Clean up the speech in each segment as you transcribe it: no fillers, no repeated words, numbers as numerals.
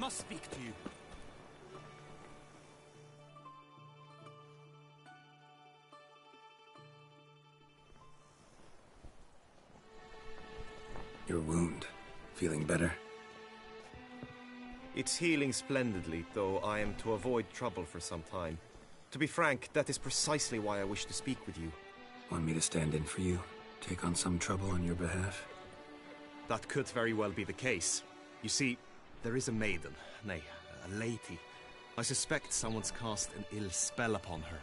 must speak to you. Your wound. Feeling better? It's healing splendidly, though I am to avoid trouble for some time. To be frank, that is precisely why I wish to speak with you. Want me to stand in for you? Take on some trouble on your behalf? That could very well be the case. You see, there is a maiden, nay, a lady. I suspect someone's cast an ill spell upon her.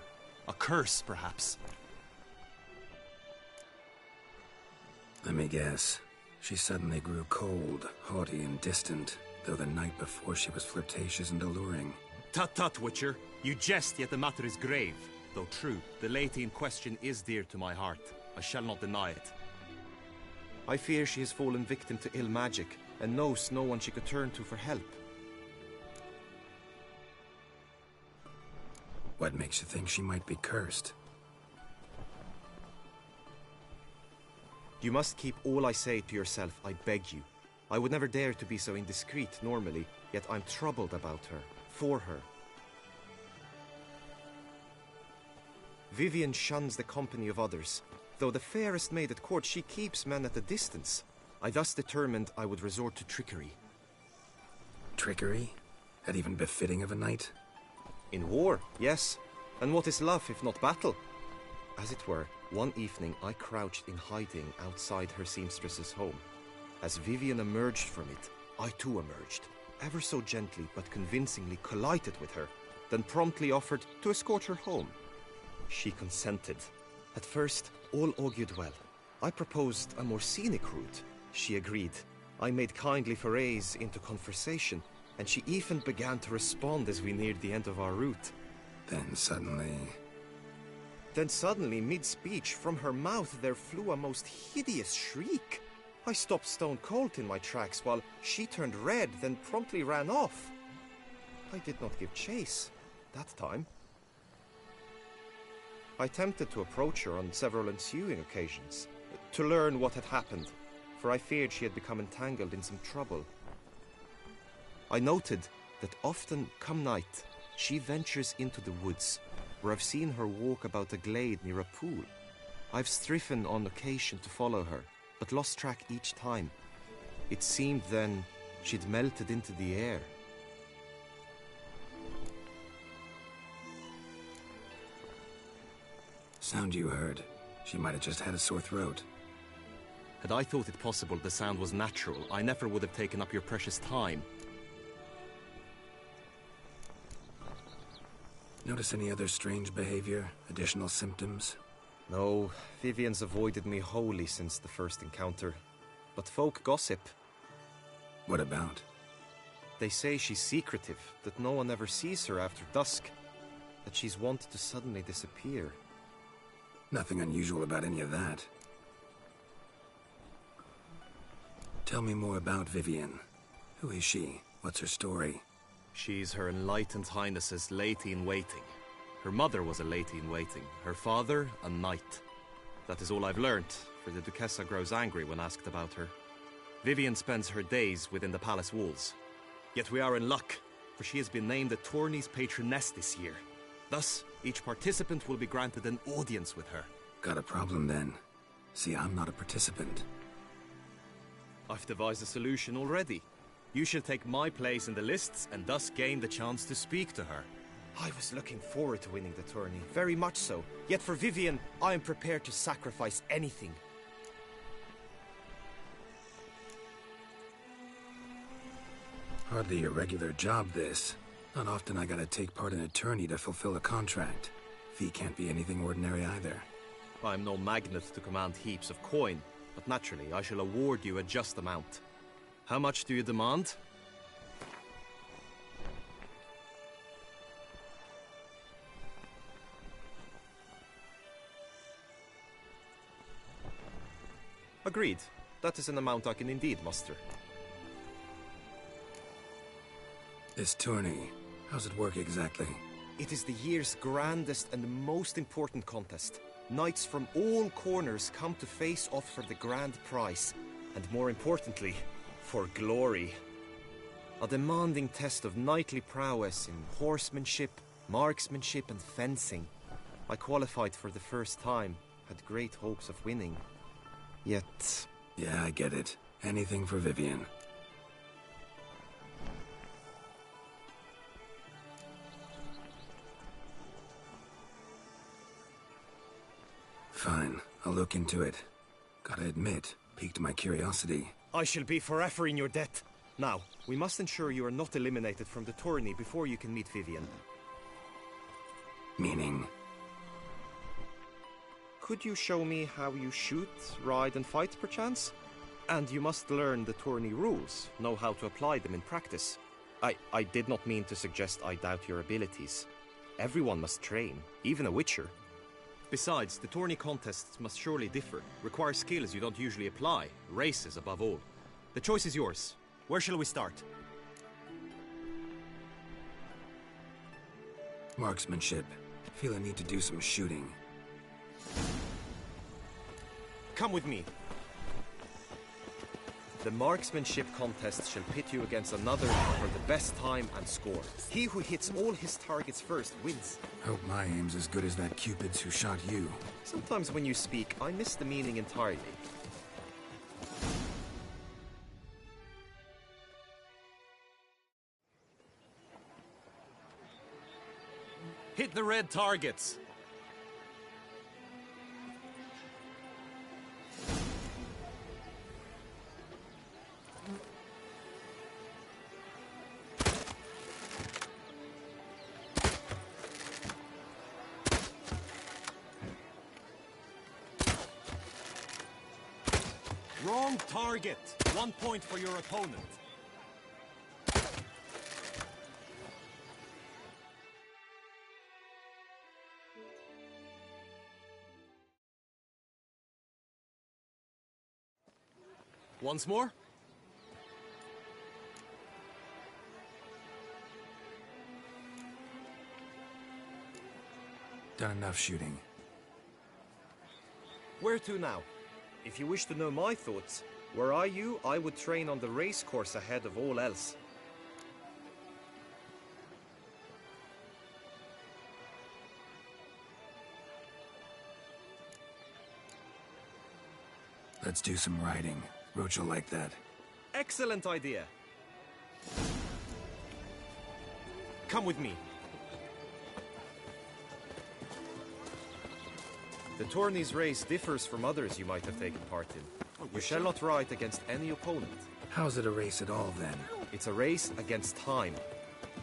A curse, perhaps. Let me guess. She suddenly grew cold, haughty and distant, though the night before she was flirtatious and alluring. Tut tut, Witcher. You jest, yet the matter is grave. Though true, the lady in question is dear to my heart. I shall not deny it. I fear she has fallen victim to ill magic, and knows no one she could turn to for help. What makes you think she might be cursed? You must keep all I say to yourself, I beg you. I would never dare to be so indiscreet normally, yet I'm troubled about her, for her. Vivienne shuns the company of others. Though the fairest maid at court, she keeps men at a distance. I thus determined I would resort to trickery. Trickery? That even befitting of a knight? In war, yes. And what is love if not battle? As it were, one evening I crouched in hiding outside her seamstress's home. As Vivienne emerged from it, I too emerged, ever so gently but convincingly collided with her, then promptly offered to escort her home. She consented. At first, all augured well. I proposed a more scenic route. She agreed. I made kindly forays into conversation, and she even began to respond as we neared the end of our route. Then suddenly, mid-speech, from her mouth there flew a most hideous shriek. I stopped stone cold in my tracks while she turned red, then promptly ran off. I did not give chase, that time. I attempted to approach her on several ensuing occasions, to learn what had happened, for I feared she had become entangled in some trouble. I noted that often, come night, she ventures into the woods, where I've seen her walk about a glade near a pool. I've striven on occasion to follow her, but lost track each time. It seemed then she'd melted into the air. sound you heard. She might have just had a sore throat. Had I thought it possible the sound was natural, I never would have taken up your precious time. Notice any other strange behavior? Additional symptoms? No, Vivienne's avoided me wholly since the first encounter. But folk gossip. What about? They say she's secretive, that no one ever sees her after dusk. That she's wont to suddenly disappear. Nothing unusual about any of that. Tell me more about Vivienne. Who is she? What's her story? She's Her Enlightened Highness's lady-in-waiting. Her mother was a lady-in-waiting, her father a knight. That is all I've learnt, for the Duchessa grows angry when asked about her. Vivienne spends her days within the palace walls. Yet we are in luck, for she has been named the tourney's patroness this year. Thus, each participant will be granted an audience with her. Got a problem then. See, I'm not a participant. I've devised a solution already. You shall take my place in the lists and thus gain the chance to speak to her. I was looking forward to winning the tourney, very much so. Yet for Vivienne, I am prepared to sacrifice anything. Hardly a regular job, this. Not often I gotta take part in a tourney to fulfill a contract. Fee can't be anything ordinary either. I'm no magnet to command heaps of coin, but naturally I shall award you a just amount. How much do you demand? Agreed. That is an amount I can indeed muster. This tourney, how's it work exactly? It is the year's grandest and most important contest. Knights from all corners come to face off for the grand prize. And more importantly, for glory. A demanding test of knightly prowess in horsemanship, marksmanship and fencing. I qualified for the first time, had great hopes of winning. Yet... Yeah, I get it. Anything for Vivian. Fine, I'll look into it. Gotta admit, piqued my curiosity. I shall be forever in your debt. Now, we must ensure you are not eliminated from the tourney before you can meet Vivian. Meaning? Could you show me how you shoot, ride and fight, perchance? And you must learn the tourney rules, know how to apply them in practice. I did not mean to suggest I doubt your abilities. Everyone must train, even a witcher. Besides, the tourney contests must surely differ, require skills you don't usually apply, races above all. The choice is yours. Where shall we start? Marksmanship. Feel I need to do some shooting. Come with me. The marksmanship contest shall pit you against another for the best time and score. He who hits all his targets first wins. Hope my aim's as good as that Cupid's who shot you. Sometimes when you speak, I miss the meaning entirely. Hit the red targets! Wrong target! 1 point for your opponent. Once more? Done enough shooting. Where to now? If you wish to know my thoughts, were I you, I would train on the race course ahead of all else. Let's do some riding. Roach will like that. Excellent idea. Come with me. The tourney's race differs from others you might have taken part in. You shall not ride against any opponent. How's it a race at all, then? It's a race against time.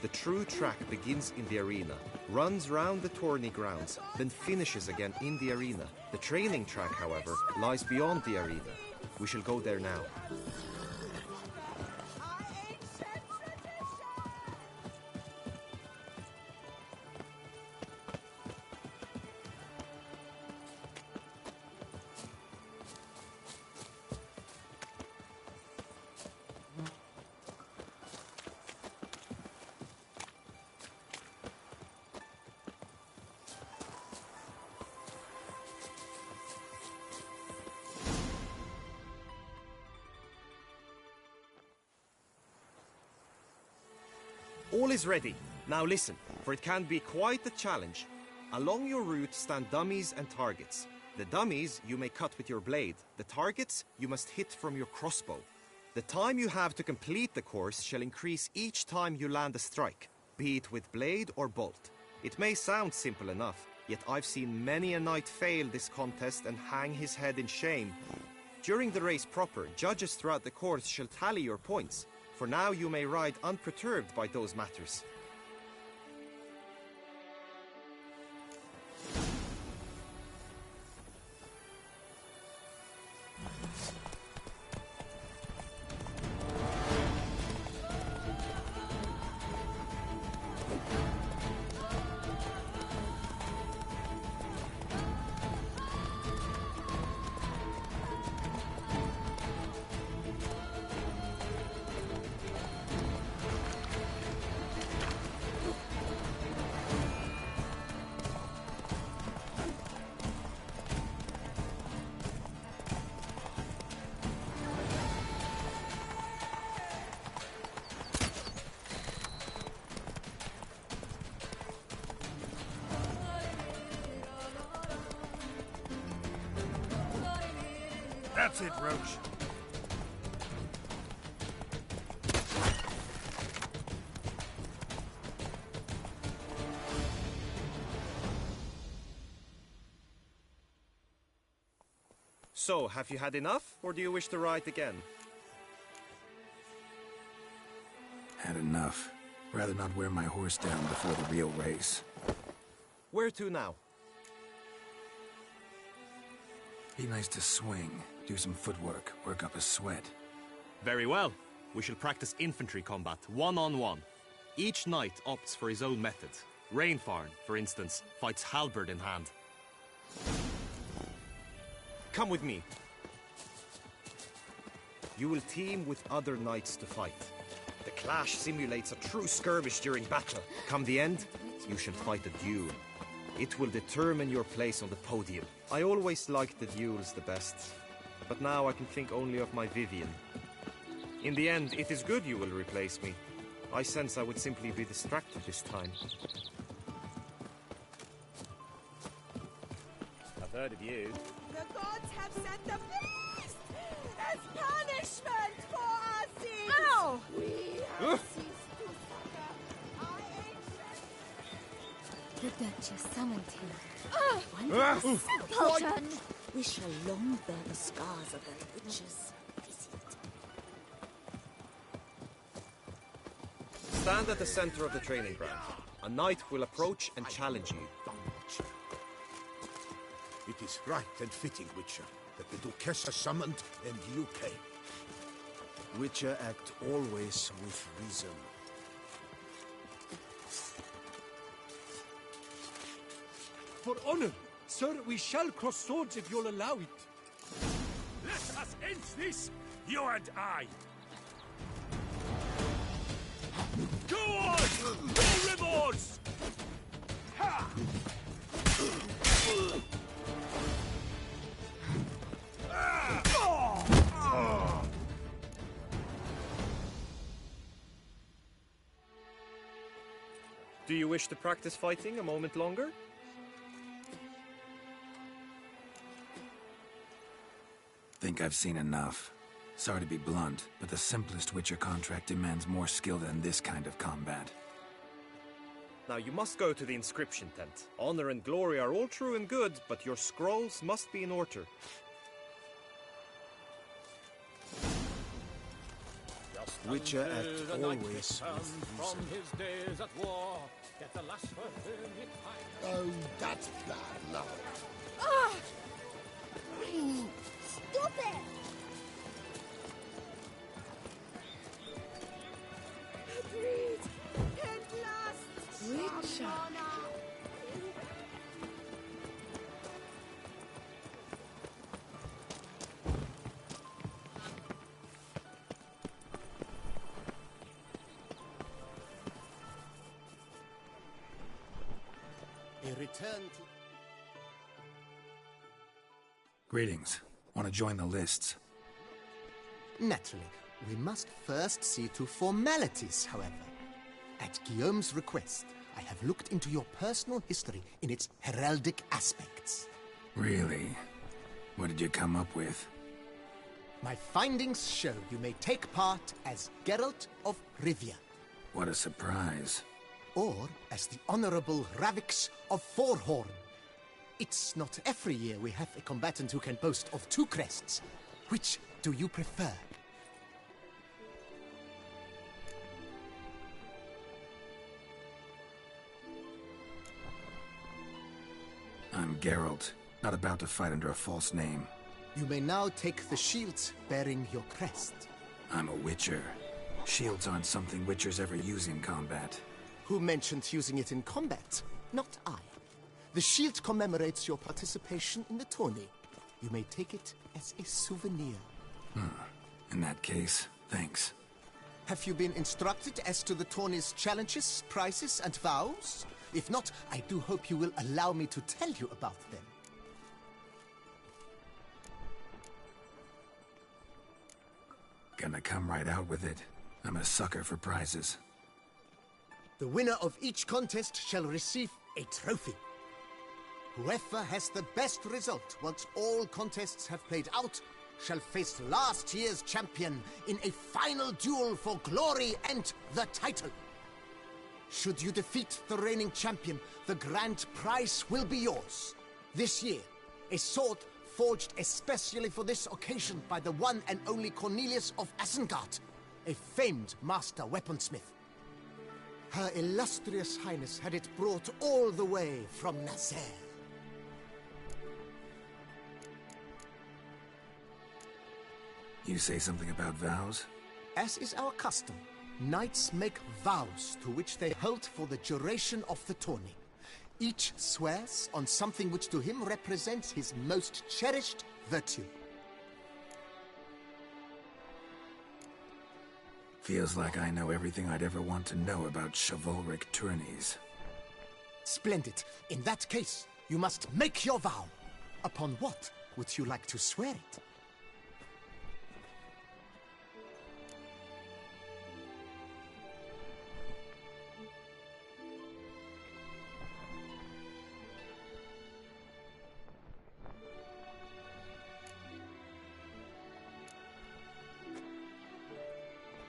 The true track begins in the arena, runs round the tourney grounds, then finishes again in the arena. The training track, however, lies beyond the arena. We shall go there now. All is ready. Now listen, for it can be quite a challenge. Along your route stand dummies and targets. The dummies you may cut with your blade. The targets you must hit from your crossbow. The time you have to complete the course shall increase each time you land a strike, be it with blade or bolt. It may sound simple enough, yet I've seen many a knight fail this contest and hang his head in shame. During the race proper, judges throughout the course shall tally your points. For now you may ride unperturbed by those matters. That's it, Roach. So, have you had enough, or do you wish to ride again? Had enough. Rather not wear my horse down before the real race. Where to now? Be nice to swing, do some footwork, work up a sweat. Very well. We shall practice infantry combat, one-on-one. Each knight opts for his own method. Rainfarn, for instance, fights halberd in hand. Come with me. You will team with other knights to fight. The clash simulates a true skirmish during battle. Come the end, you shall fight a duel. It will determine your place on the podium. I always liked the duels the best, but now I can think only of my Vivian. In the end, it is good you will replace me. I sense I would simply be distracted this time. I've heard of you. The gods have sent the beast as punishment for our sins. Ow! We have ceased to succor our ancient... The Duchess summoned him. Wonderful simpleton! We shall long bear the scars of the witch's visit. Stand at the center of the training ground. A knight will approach and challenge you. It is right and fitting, Witcher, that the Duchess summoned and you came. Witcher act always with reason. For honor, sir, we shall cross swords if you'll allow it. Let us end this, you and I. Go on! No remorse! Ha! Do you wish to practice fighting a moment longer? Think I've seen enough. Sorry to be blunt, but the simplest Witcher contract demands more skill than this kind of combat. Now you must go to the inscription tent. Honor and glory are all true and good, but your scrolls must be in order. Witcher act always with reason. From his days at war, get the lash for whom he finds. Oh, that's bad luck. Ah! Stupid! Agreed. At last, Witcher. A return to... Greetings. Want to join the lists? Naturally. We must first see to formalities, however. At Guillaume's request, I have looked into your personal history in its heraldic aspects. Really? What did you come up with? My findings show you may take part as Geralt of Rivia, What a surprise. or as the Honorable Ravix of Forhorn. It's not every year we have a combatant who can boast of two crests. Which do you prefer? I'm Geralt, not about to fight under a false name. You may now take the shield bearing your crest. I'm a Witcher. Shields aren't something Witchers ever use in combat. Who mentioned using it in combat? Not I. The shield commemorates your participation in the tourney. You may take it as a souvenir. In that case, thanks. Have you been instructed as to the tourney's challenges, prizes, and vows? If not, I do hope you will allow me to tell you about them. Gonna come right out with it. I'm a sucker for prizes. The winner of each contest shall receive a trophy. Whoever has the best result once all contests have played out shall face last year's champion in a final duel for glory and the title. Should you defeat the reigning champion, the grand prize will be yours. This year, a sword forged especially for this occasion by the one and only Cornelius of Isengard, a famed master weaponsmith. Her illustrious highness had it brought all the way from Nazaire. You say something about vows? As is our custom, knights make vows to which they hold for the duration of the tourney. Each swears on something which to him represents his most cherished virtue. Feels like I know everything I'd ever want to know about chivalric tourneys. Splendid. In that case, you must make your vow. Upon what would you like to swear it?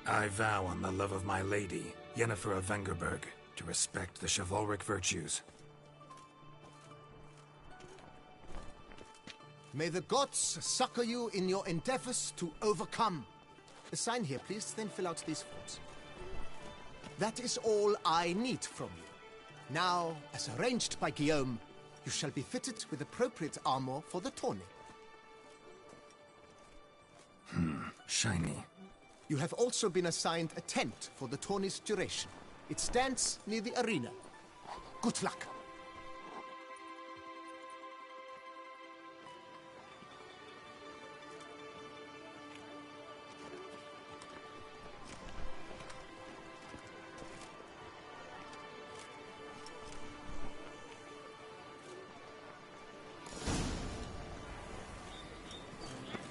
I vow on the love of my lady, Yennefer of Vengerberg, to respect the chivalric virtues. May the gods succor you in your endeavors to overcome. Sign here, please, then fill out these forms. That is all I need from you. Now, as arranged by Guillaume, you shall be fitted with appropriate armor for the tourney. Shiny. You have also been assigned a tent for the tourney's duration. It stands near the arena. Good luck.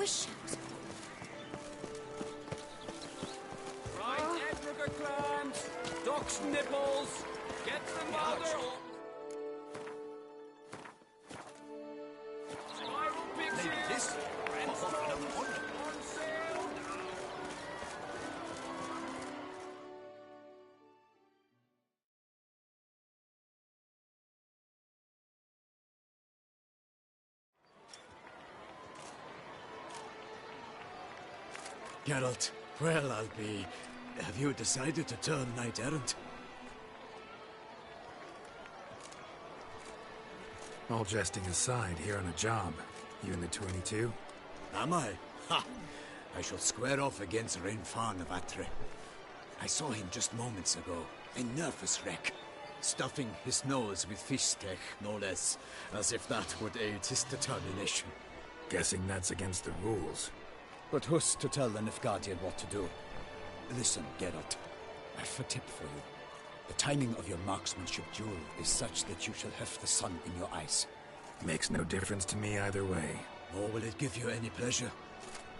Wish I was Right, Edrica clams, duck's nipples, get them while they're up. Spiral pictures, Redstones, on sale now. Geralt, well, I'll be... Have you decided to turn knight-errant? All jesting aside, here on a job. You in the 22? Am I? Ha! I shall square off against Rainfan of Atre. I saw him just moments ago, a nervous wreck, stuffing his nose with fish steak, no less, as if that would aid his determination. Guessing that's against the rules. But who's to tell the Nilfgaardian what to do? Listen, Geralt, I've a tip for you. The timing of your marksmanship duel is such that you shall have the sun in your eyes. Makes no difference to me either way. Nor will it give you any pleasure.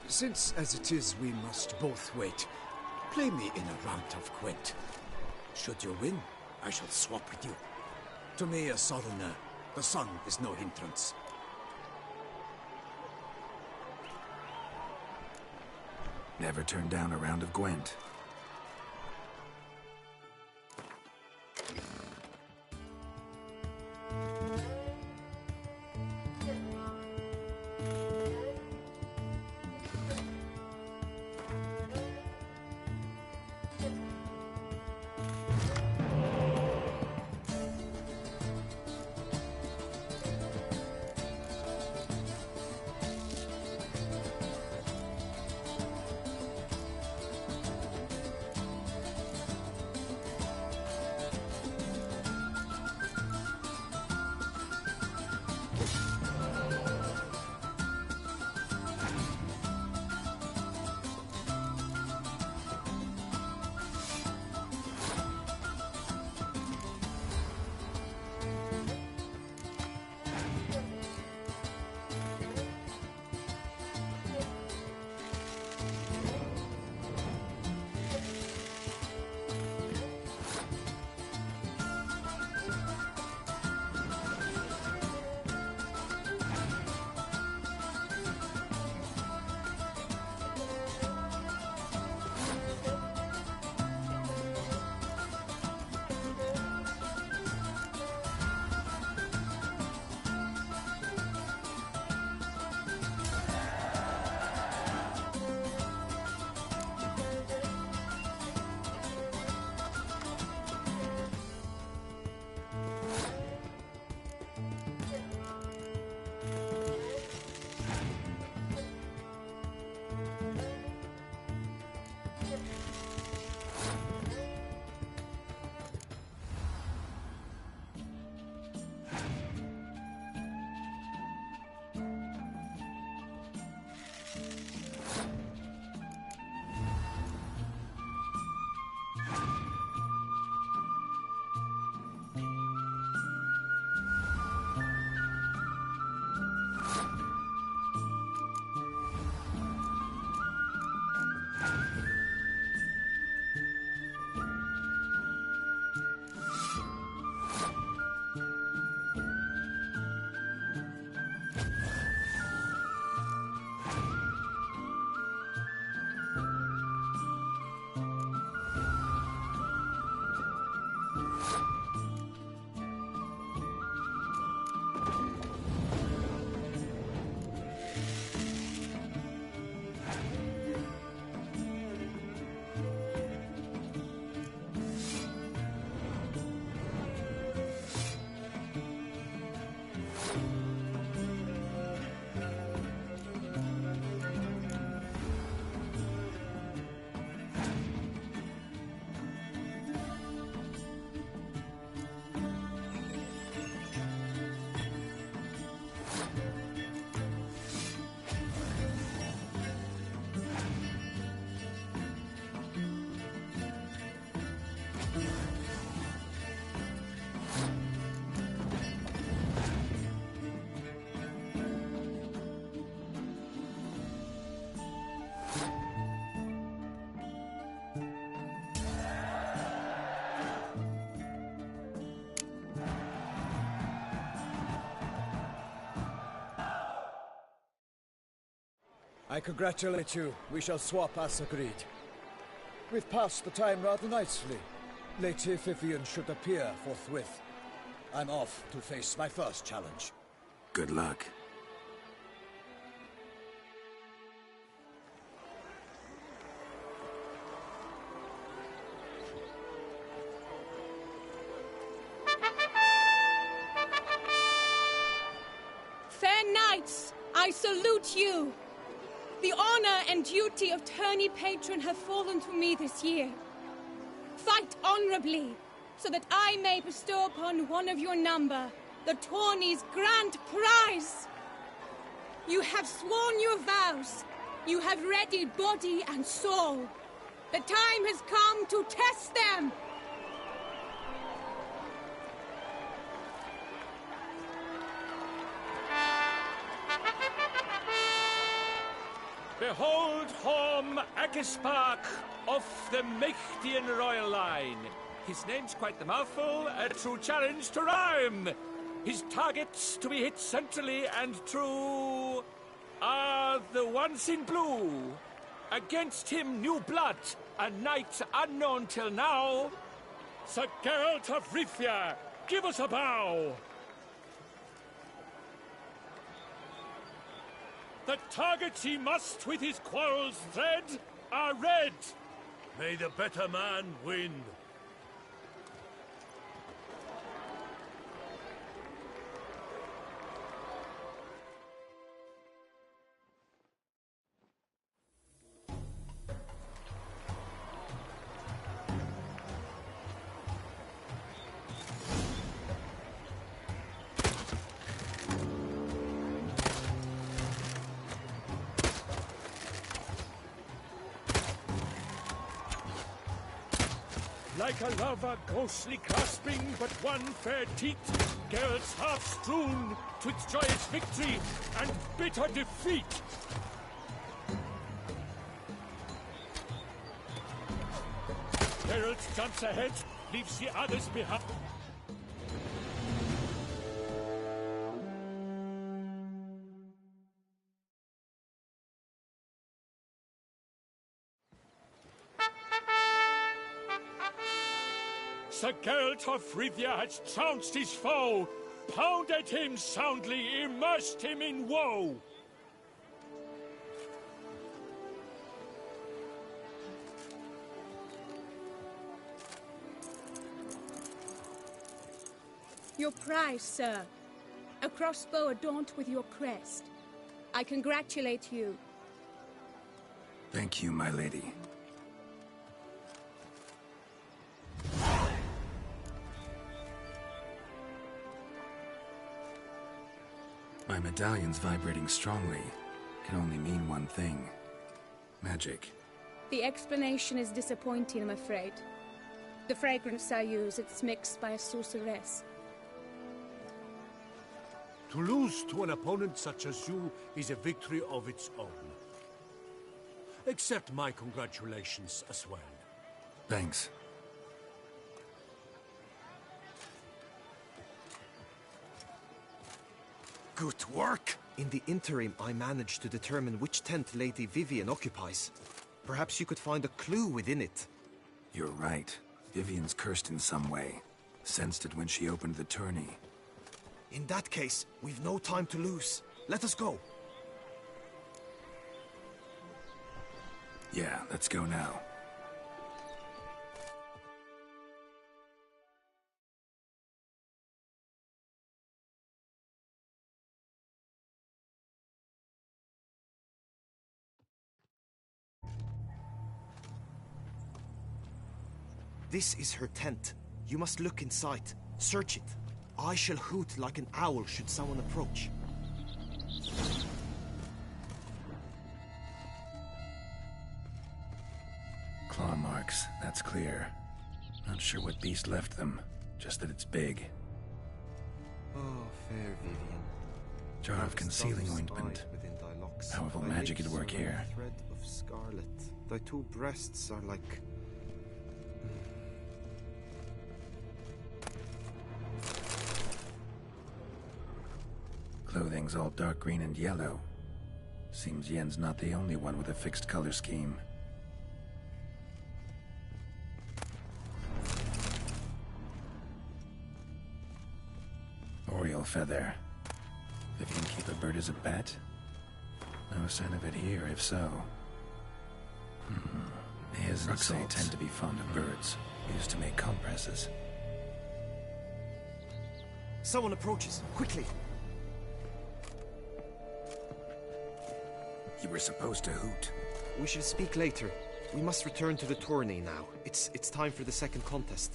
Since, as it is, we must both wait, play me in a round of Gwent. Should you win, I shall swap with you. To me, a southerner, the sun is no hindrance. Never turned down a round of Gwent. I congratulate you. We shall swap as agreed. We've passed the time rather nicely. Lady Vivian should appear forthwith. I'm off to face my first challenge. Good luck. Fair knights, I salute you. The honor and duty of tourney patron have fallen to me this year. Fight honorably, so that I may bestow upon one of your number the tourney's grand prize. You have sworn your vows. You have readied body and soul. The time has come to test them. Behold Horm Akispark of the Mechtian royal line. His name's quite the mouthful, a true challenge to rhyme. His targets to be hit centrally and true are the ones in blue. Against him new blood, a knight unknown till now. Sir Geralt of Rivia, give us a bow. The targets he must with his quarrels thread are red. May the better man win. Like a lover ghostly clasping but one fair teat, Geralt's half strewn twixt joyous victory and bitter defeat. Geralt jumps ahead, leaves the others behind. Sir Geralt of Rivia has trounced his foe, pounded him soundly, immersed him in woe. Your prize, sir. A crossbow adorned with your crest. I congratulate you. Thank you, my lady. My medallion's vibrating strongly. Can only mean one thing. Magic. The explanation is disappointing, I'm afraid. The fragrance I use, it's mixed by a sorceress. To lose to an opponent such as you is a victory of its own. Accept my congratulations as well. Thanks. Good work! In the interim, I managed to determine which tent Lady Vivian occupies. Perhaps you could find a clue within it. You're right. Vivian's cursed in some way. Sensed it when she opened the tourney. In that case, we've no time to lose. Let us go. Yeah, let's go now. This is her tent. You must look inside. Search it. I shall hoot like an owl should someone approach. Claw marks, that's clear. Not sure what beast left them, just that it's big. Oh, fair Vivian. Jar of concealing ointment. Powerful magic at work here. Thread of scarlet. Thy two breasts are like... Clothing's all dark green and yellow. Seems Yen's not the only one with a fixed color scheme. Oriole feather. If you can keep a bird as a pet? No sign of it here, if so. His Uxay tend to be fond of birds. Used to make compresses. Someone approaches. Quickly! You were supposed to hoot. We shall speak later. We must return to the tourney now. It's time for the second contest.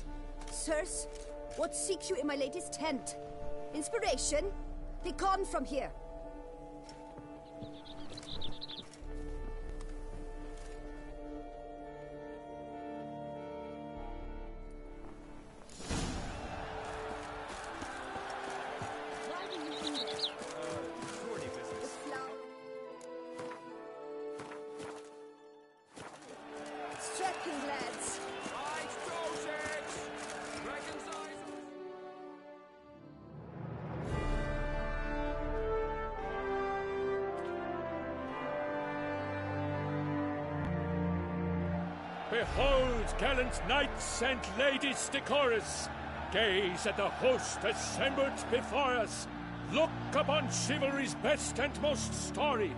Sirs, what seeks you in my latest tent? Inspiration? Recon from here. Strapping, lads. Behold, gallant knights and ladies decorous, gaze at the host assembled before us. Look upon chivalry's best and most storied.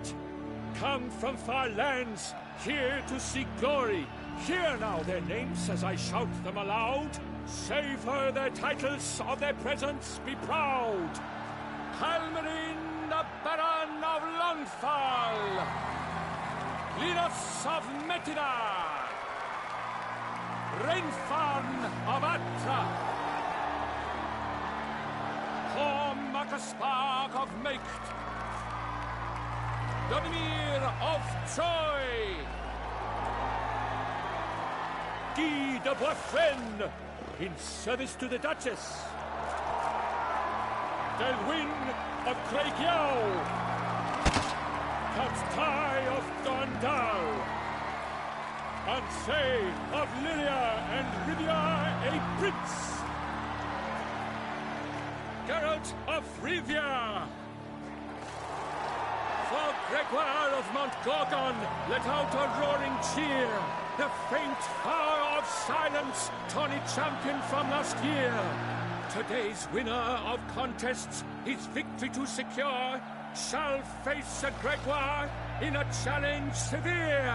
Come from far lands, here to seek glory. Hear now their names as I shout them aloud. Savor their titles, of their presence be proud. Halmarin, the Baron of Longfall. Linus of Metida. Renfarn of Atra. Makaspark of Meikt. Donimir of Troy. Guy de Boisfren, in service to the Duchess. Delwyn of Craigiau. Count Tai of Dondal. Ansay of Lilia and Rivia a prince. Geralt of Rivia. For Gregoire of Mount Gorgon, let out a roaring cheer. The faint fire of silence, tawny champion from last year. Today's winner of contests, his victory to secure, shall face a Gregoire in a challenge severe.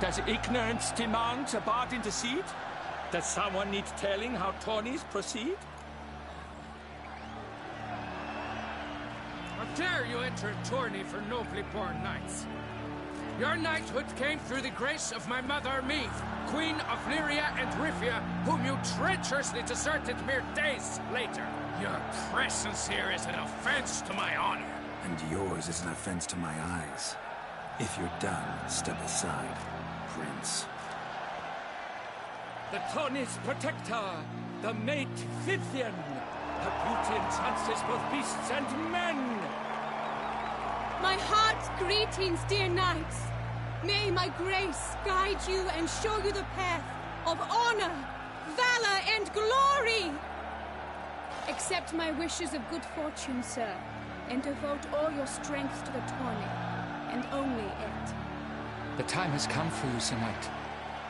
Does ignorance demand a bard intercede? Does someone need telling how tourneys proceed? How dare you enter a tourney for nobly born knights? Your knighthood came through the grace of my mother Meath, Queen of Lyria and Rivia, whom you treacherously deserted mere days later. Your presence here is an offense to my honor. And yours is an offense to my eyes. If you're done, step aside, Prince. The tourney's protector, the mate Vivian. Her beauty enhances both beasts and men. My heart's greetings, dear knights. May my grace guide you and show you the path of honor, valor, and glory. Accept my wishes of good fortune, sir, and devote all your strength to the tourney, and only it. The time has come for you, Sir Knight.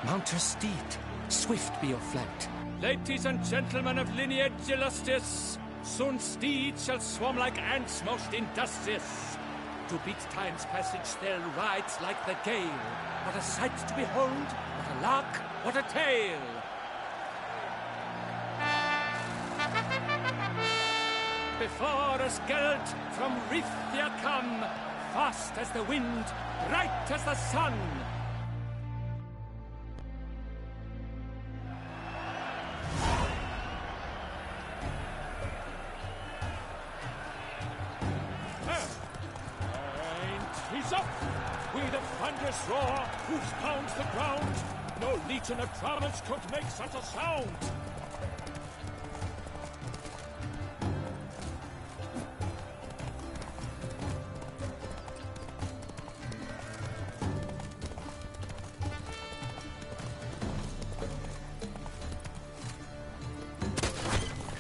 Mount your steed. Swift be your flight. Ladies and gentlemen of lineage illustrious, soon steeds shall swarm like ants most industrious. To beat time's passage, they'll ride like the gale. What a sight to behold, what a lark, what a tale! Before us Geralt from Rithia come, fast as the wind, bright as the sun. He's up! With a thunderous roar, hoofs pounds the ground. No legion of drummers could make such a sound.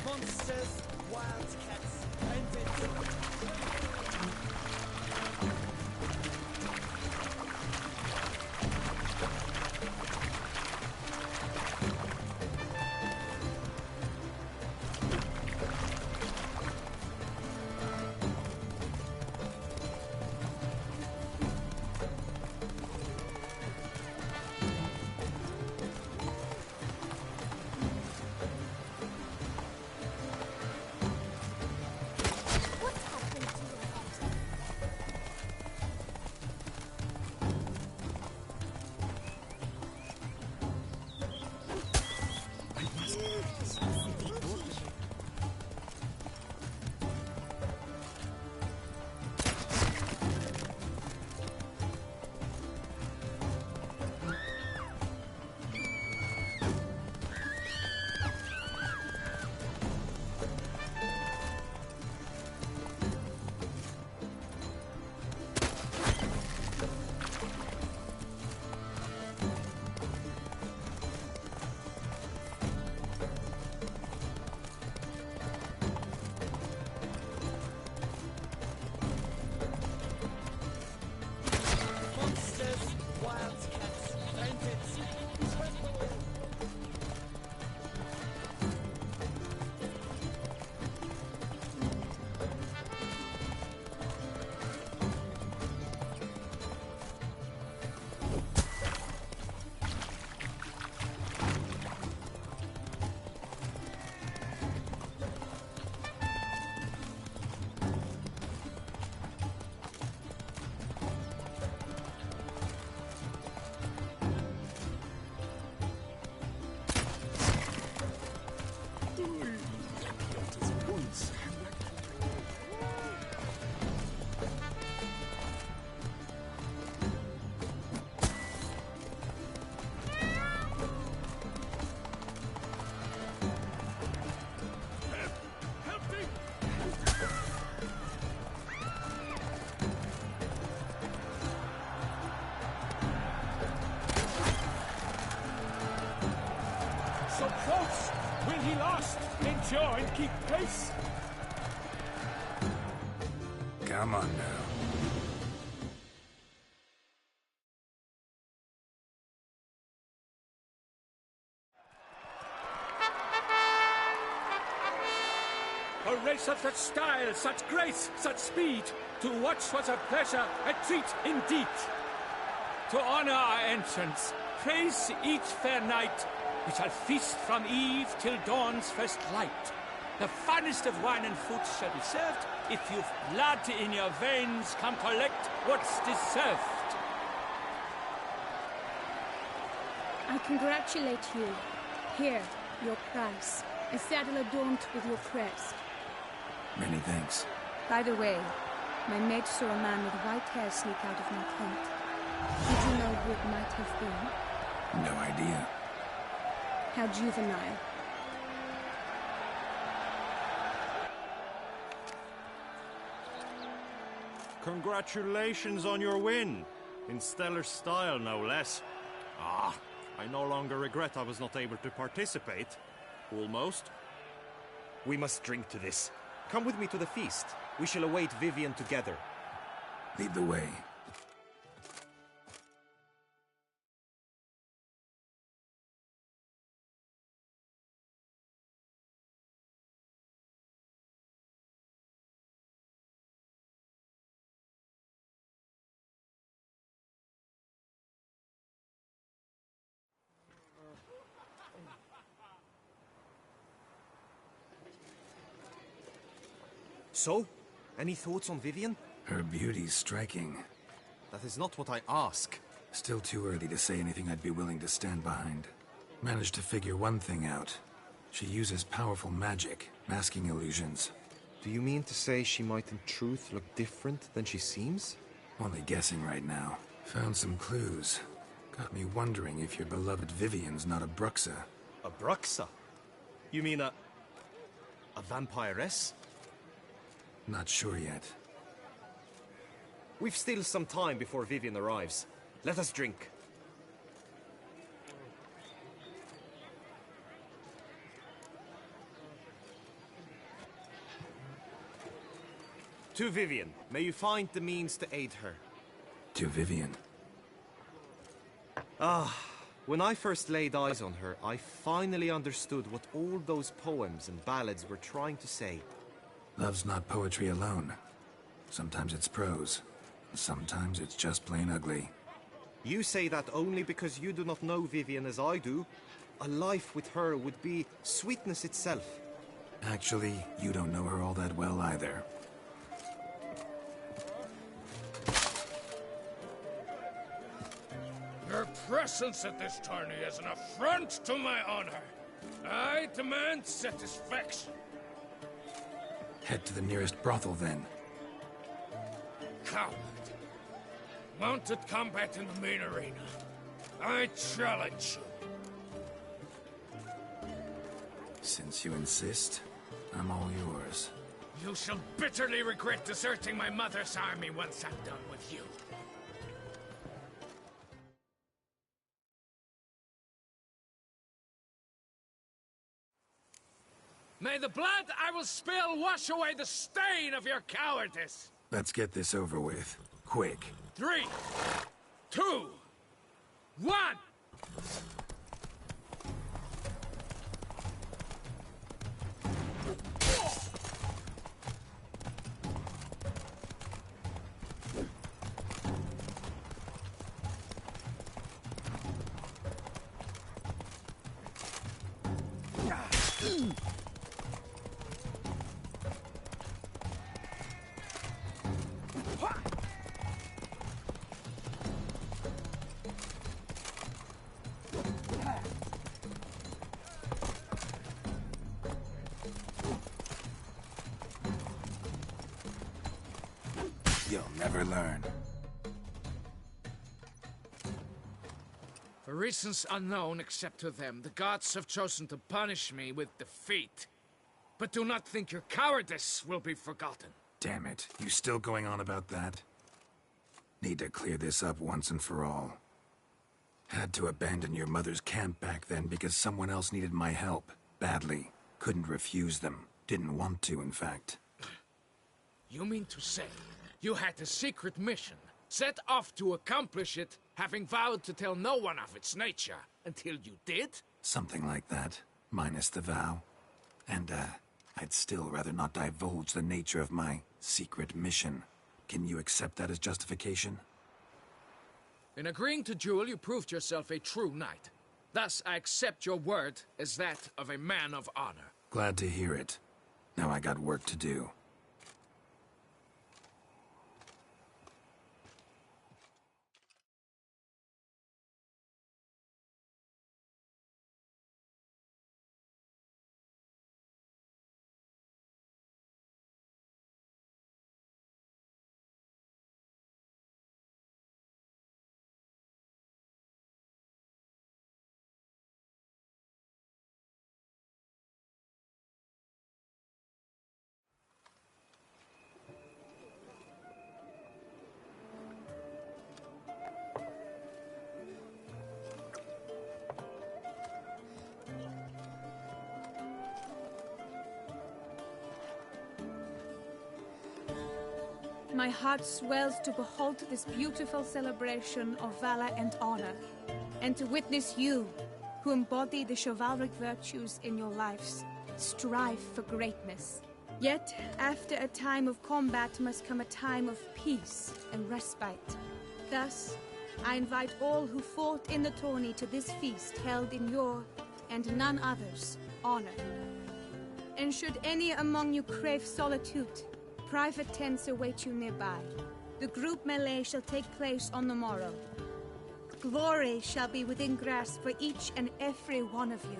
Monsters, wildcats, and and keep pace. Come on now. A race of such style, such grace, such speed. To watch was a pleasure, a treat indeed. To honor our entrance, praise each fair night, we shall feast from eve till dawn's first light. The finest of wine and fruit shall be served. If you've blood in your veins, come collect what's deserved. I congratulate you. Here, your prize. A saddle adorned with your crest. Many thanks. By the way, my maid saw a man with white hair sneak out of my tent. Did you know who it might have been? No idea. How juvenile. Congratulations on your win. In stellar style, no less. Ah, I no longer regret I was not able to participate. Almost. We must drink to this. Come with me to the feast. We shall await Vivian together. Lead the way. So, any thoughts on Vivian? Her beauty's striking. That is not what I ask. Still too early to say anything I'd be willing to stand behind. Managed to figure one thing out. She uses powerful magic, masking illusions. Do you mean to say she might in truth look different than she seems? Only guessing right now. Found some clues. Got me wondering if your beloved Vivian's not a Bruxa. A Bruxa? You mean a vampiress? Not sure yet. We've still some time before Vivian arrives. Let us drink. To Vivian, may you find the means to aid her. To Vivian. When I first laid eyes on her, I finally understood what all those poems and ballads were trying to say. Love's not poetry alone. Sometimes it's prose. Sometimes it's just plain ugly. You say that only because you do not know Vivian as I do. A life with her would be sweetness itself. Actually, you don't know her all that well either. Your presence at this tourney is an affront to my honor. I demand satisfaction. Head to the nearest brothel, then. Coward. Mounted combat in the main arena. I challenge you. Since you insist, I'm all yours. You shall bitterly regret deserting my mother's army once I'm done with you. May the blood I will spill wash away the stain of your cowardice! Let's get this over with. Quick. 3, 2, 1! You'll never learn. For reasons unknown except to them, the gods have chosen to punish me with defeat. But do not think your cowardice will be forgotten. Damn it, you still going on about that? Need to clear this up once and for all. Had to abandon your mother's camp back then because someone else needed my help. Badly. Couldn't refuse them. Didn't want to, in fact. You mean to say you had a secret mission, set off to accomplish it, having vowed to tell no one of its nature, until you did? Something like that, minus the vow. And, I'd still rather not divulge the nature of my secret mission. Can you accept that as justification? In agreeing to duel, you proved yourself a true knight. Thus, I accept your word as that of a man of honor. Glad to hear it. Now I got work to do. My heart swells to behold this beautiful celebration of valor and honor, and to witness you, who embody the chivalric virtues in your lives, strive for greatness. Yet, after a time of combat must come a time of peace and respite. Thus, I invite all who fought in the tourney to this feast held in your, and none other's, honor. And should any among you crave solitude, private tents await you nearby. The group melee shall take place on the morrow. Glory shall be within grasp for each and every one of you.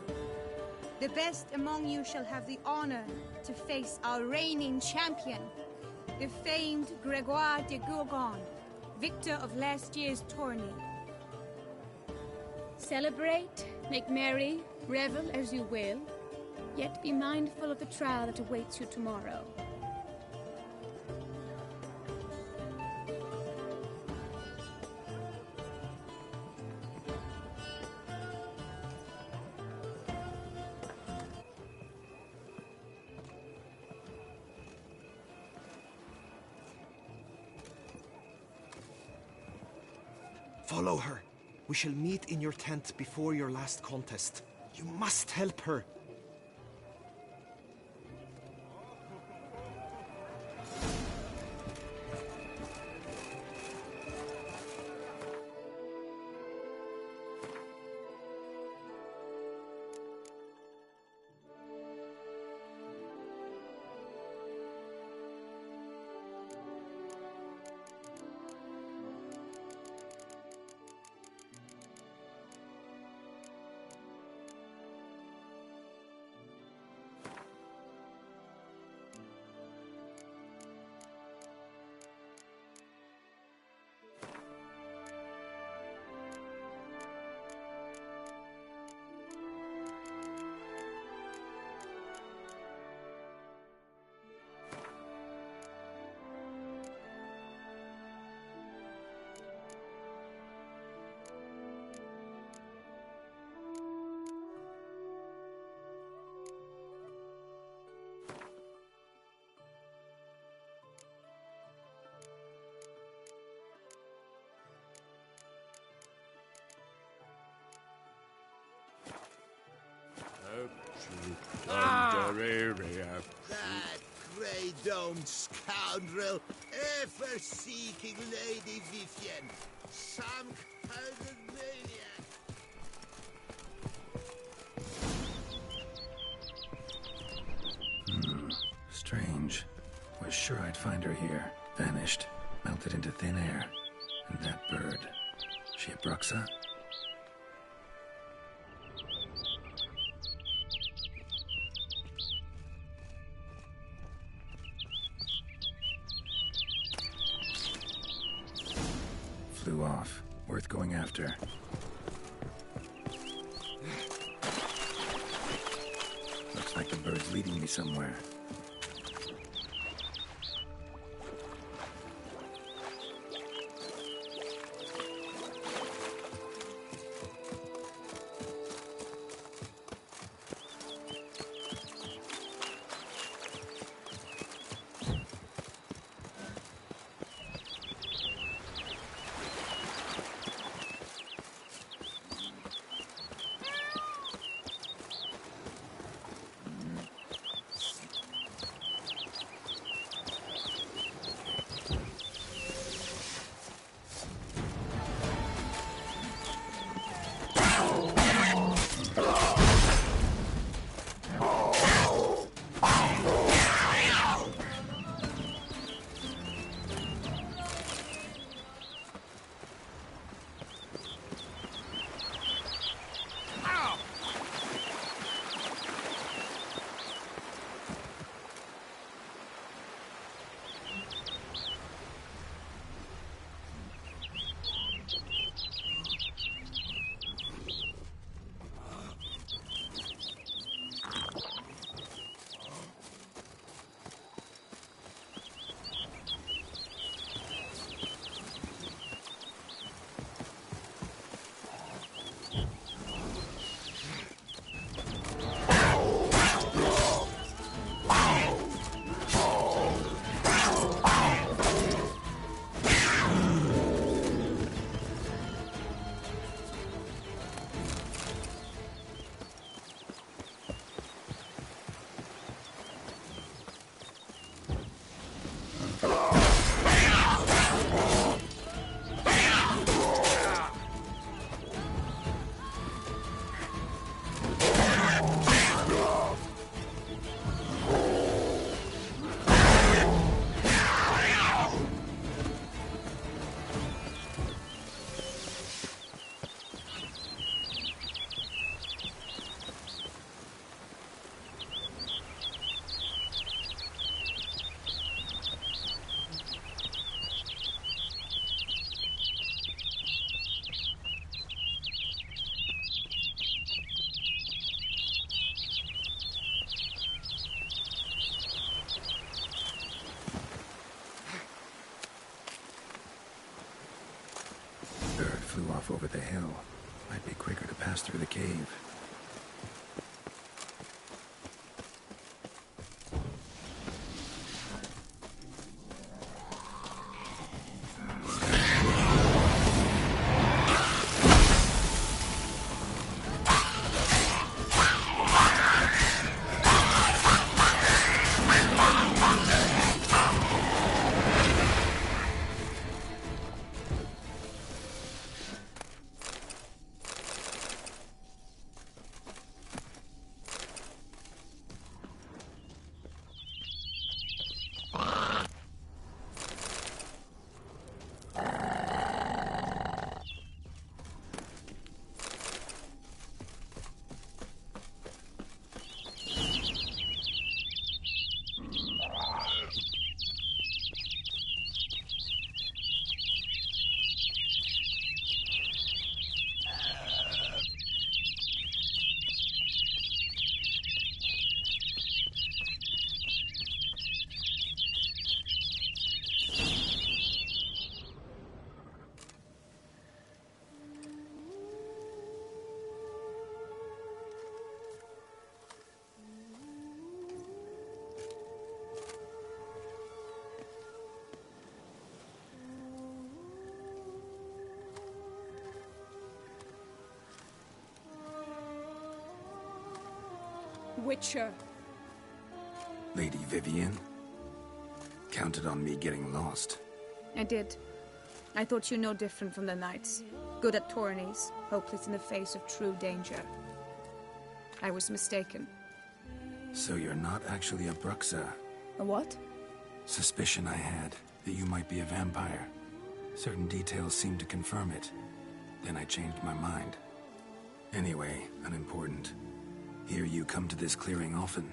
The best among you shall have the honor to face our reigning champion, the famed Gregoire de Gourgon, victor of last year's tourney. Celebrate, make merry, revel as you will, yet be mindful of the trial that awaits you tomorrow. Follow her. We shall meet in your tent before your last contest. You must help her. That grey-domed scoundrel, ever seeking Lady Vivienne. Some kind of maniac. Strange. Was sure I'd find her here. Vanished. Melted into thin air. And that bird. She a Bruxa? Flew off. Worth going after. Looks like the bird's leading me somewhere. off over the hill. Might be quicker to pass through the cave. Witcher. Lady Vivian? Counted on me getting lost. I did. I thought you no different from the knights. Good at tourneys, hopeless in the face of true danger. I was mistaken. So you're not actually a Bruxa? A what? Suspicion I had, that you might be a vampire. Certain details seemed to confirm it. Then I changed my mind. Anyway, unimportant. Hear you come to this clearing often.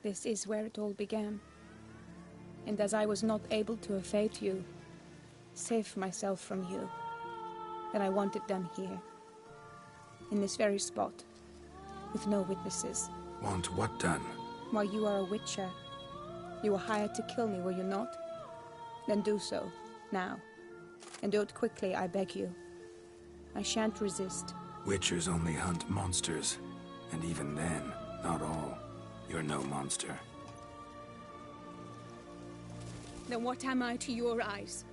This is where it all began. And as I was not able to evade you, save myself from you, then I want it done here. In this very spot. With no witnesses. Want what done? Why, you are a witcher. You were hired to kill me, were you not? Then do so, now. And do it quickly, I beg you. I shan't resist. Witchers only hunt monsters. And even then, not all. You're no monster. Then what am I to your eyes?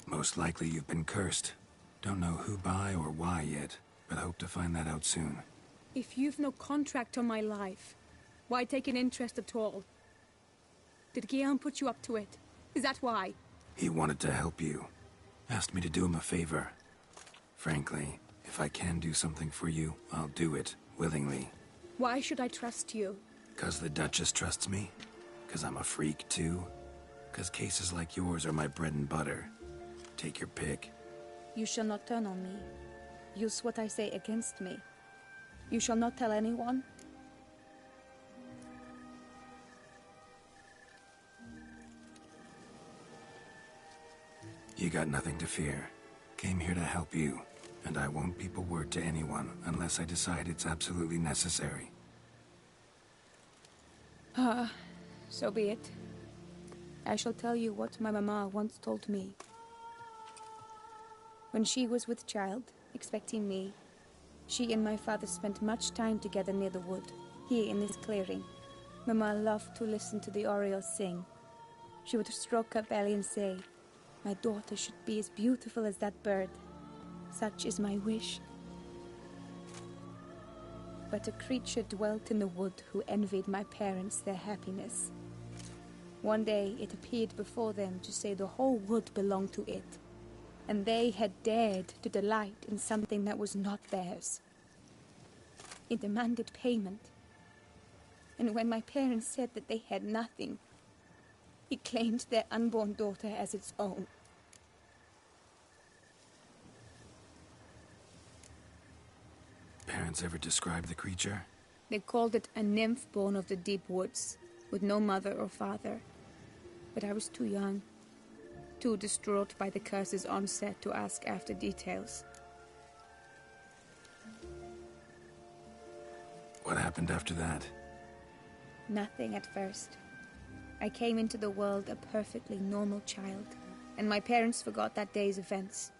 Most likely you've been cursed. Don't know who by or why yet, but hope to find that out soon. If you've no contract on my life, why take an interest at all? Did Guillaume put you up to it? Is that why? He wanted to help you. Asked me to do him a favor. Frankly, if I can do something for you, I'll do it, willingly. Why should I trust you? 'Cause the Duchess trusts me? 'Cause I'm a freak, too? 'Cause cases like yours are my bread and butter. Take your pick. You shall not turn on me. Use what I say against me. You shall not tell anyone? You got nothing to fear. Came here to help you, and I won't peep a word to anyone unless I decide it's absolutely necessary. So be it. I shall tell you what my mama once told me. When she was with child, expecting me, she and my father spent much time together near the wood, here in this clearing. Mama loved to listen to the orioles sing. She would stroke her belly and say, "My daughter should be as beautiful as that bird. Such is my wish." But a creature dwelt in the wood who envied my parents their happiness. One day it appeared before them to say the whole wood belonged to it, and they had dared to delight in something that was not theirs. It demanded payment, and when my parents said that they had nothing, it claimed their unborn daughter as its own. Parents ever describe the creature? They called it a nymph born of the deep woods, with no mother or father. But I was too young, too distraught by the curse's onset to ask after details. What happened after that? Nothing at first. I came into the world a perfectly normal child, and my parents forgot that day's events.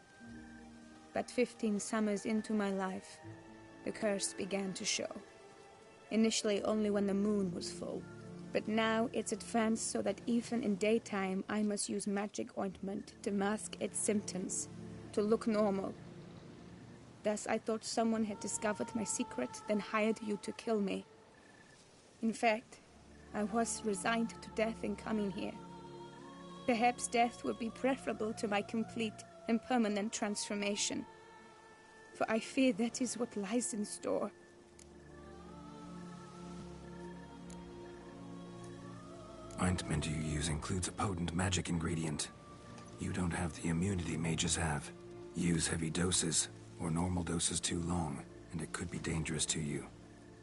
But 15 summers into my life, the curse began to show. Initially only when the moon was full, but now it's advanced so that even in daytime I must use magic ointment to mask its symptoms, to look normal. Thus I thought someone had discovered my secret, then hired you to kill me. In fact, I was resigned to death in coming here. Perhaps death would be preferable to my complete and permanent transformation. For I fear that is what lies in store. Ointment you use includes a potent magic ingredient. You don't have the immunity mages have. Use heavy doses, or normal doses too long, and it could be dangerous to you.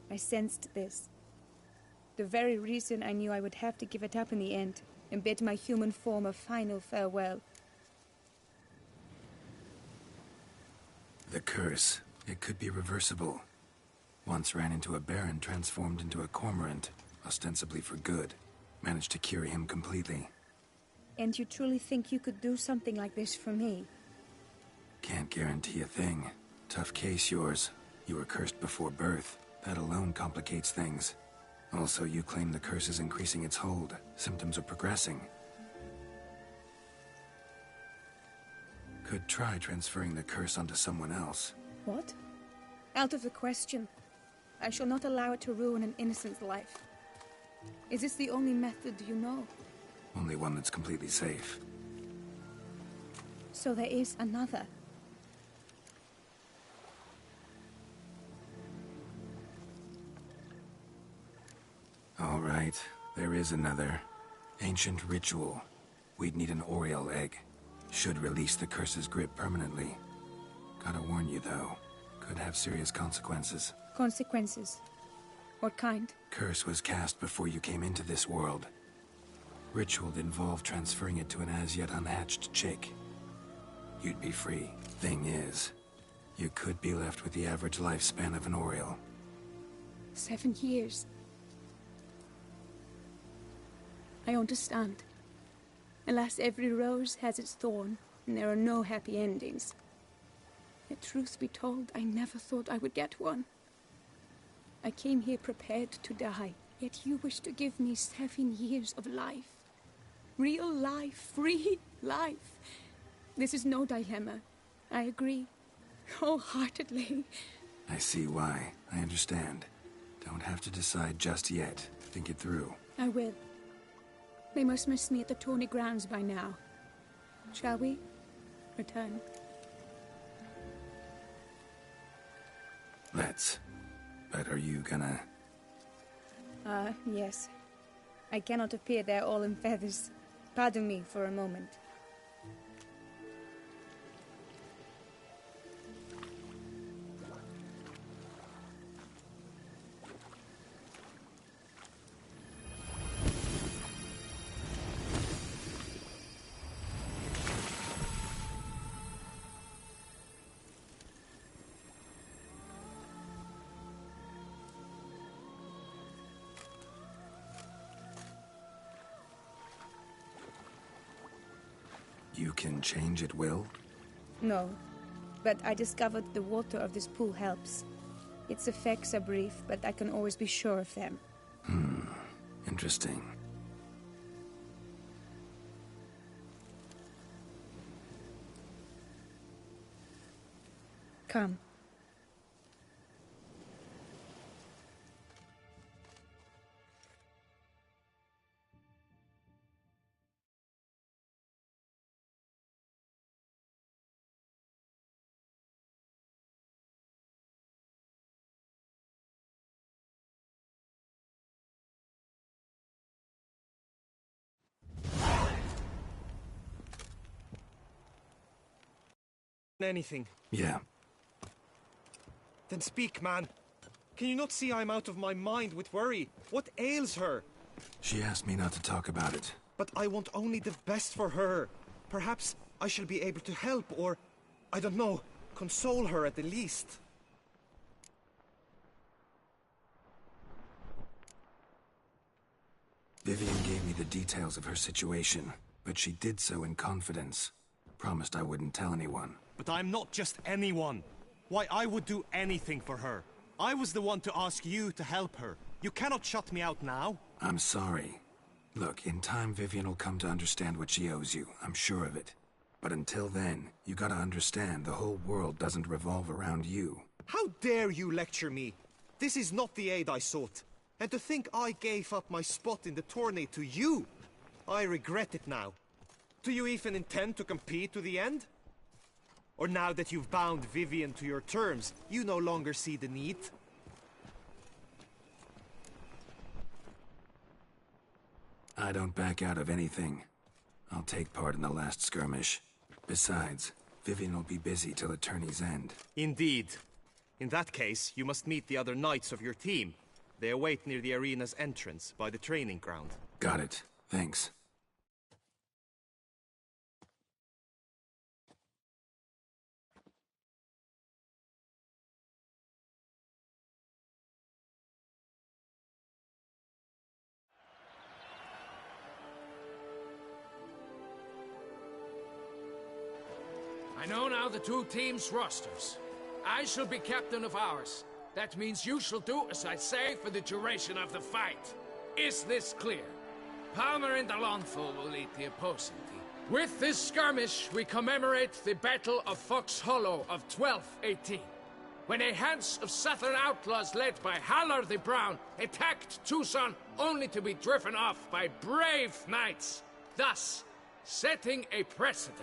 I sensed this. The very reason I knew I would have to give it up in the end, and bid my human form a final farewell. The curse. It could be reversible. Once ran into a baron transformed into a cormorant, ostensibly for good. Managed to cure him completely. And you truly think you could do something like this for me? Can't guarantee a thing. Tough case, yours. You were cursed before birth. That alone complicates things. Also, you claim the curse is increasing its hold. Symptoms are progressing. Could try transferring the curse onto someone else. What? Out of the question. I shall not allow it to ruin an innocent's life. Is this the only method you know? Only one that's completely safe. So there is another. All right, there is another. Ancient ritual. We'd need an Oriole egg. Should release the curse's grip permanently. Gotta warn you, though. Could have serious consequences. Consequences? What kind? Curse was cast before you came into this world. Ritual involved transferring it to an as-yet unhatched chick. You'd be free. Thing is, you could be left with the average lifespan of an Oriole. 7 years. I understand. Alas, every rose has its thorn, and there are no happy endings. Yet truth be told, I never thought I would get one. I came here prepared to die, yet you wish to give me 7 years of life. Real life, free life. This is no dilemma. I agree. Wholeheartedly. I see why. I understand. Don't have to decide just yet. Think it through. I will. They must miss me at the tourney grounds by now. Shall we? Return. Let's. But are you gonna... Yes. I cannot appear there all in feathers. Pardon me for a moment. You can change at will? No, but I discovered the water of this pool helps. Its effects are brief, but I can always be sure of them. Interesting. Come. Anything? Yeah. Then speak, man. Can you not see I'm out of my mind with worry? What ails her? She asked me not to talk about it. But I want only the best for her. Perhaps I shall be able to help, or, I don't know, console her at the least. Vivian gave me the details of her situation, but she did so in confidence. Promised I wouldn't tell anyone. But I'm not just anyone. Why, I would do anything for her. I was the one to ask you to help her. You cannot shut me out now. I'm sorry. Look, in time Vivian will come to understand what she owes you. I'm sure of it. But until then, you gotta understand the whole world doesn't revolve around you. How dare you lecture me? This is not the aid I sought. And to think I gave up my spot in the tourney to you. I regret it now. Do you even intend to compete to the end? Or now that you've bound Vivian to your terms, you no longer see the need? I don't back out of anything. I'll take part in the last skirmish. Besides, Vivian will be busy till the tourney's end. Indeed. In that case, you must meet the other knights of your team. They await near the arena's entrance, by the training ground. Got it. Thanks. I know now the two teams' rosters. I shall be captain of ours. That means you shall do as I say for the duration of the fight. Is this clear? Palmer and Alonso will lead the opposing team. With this skirmish, we commemorate the Battle of Fox Hollow of 1218, when a hands of southern outlaws led by Haller the Brown attacked Tucson only to be driven off by brave knights, thus setting a precedent.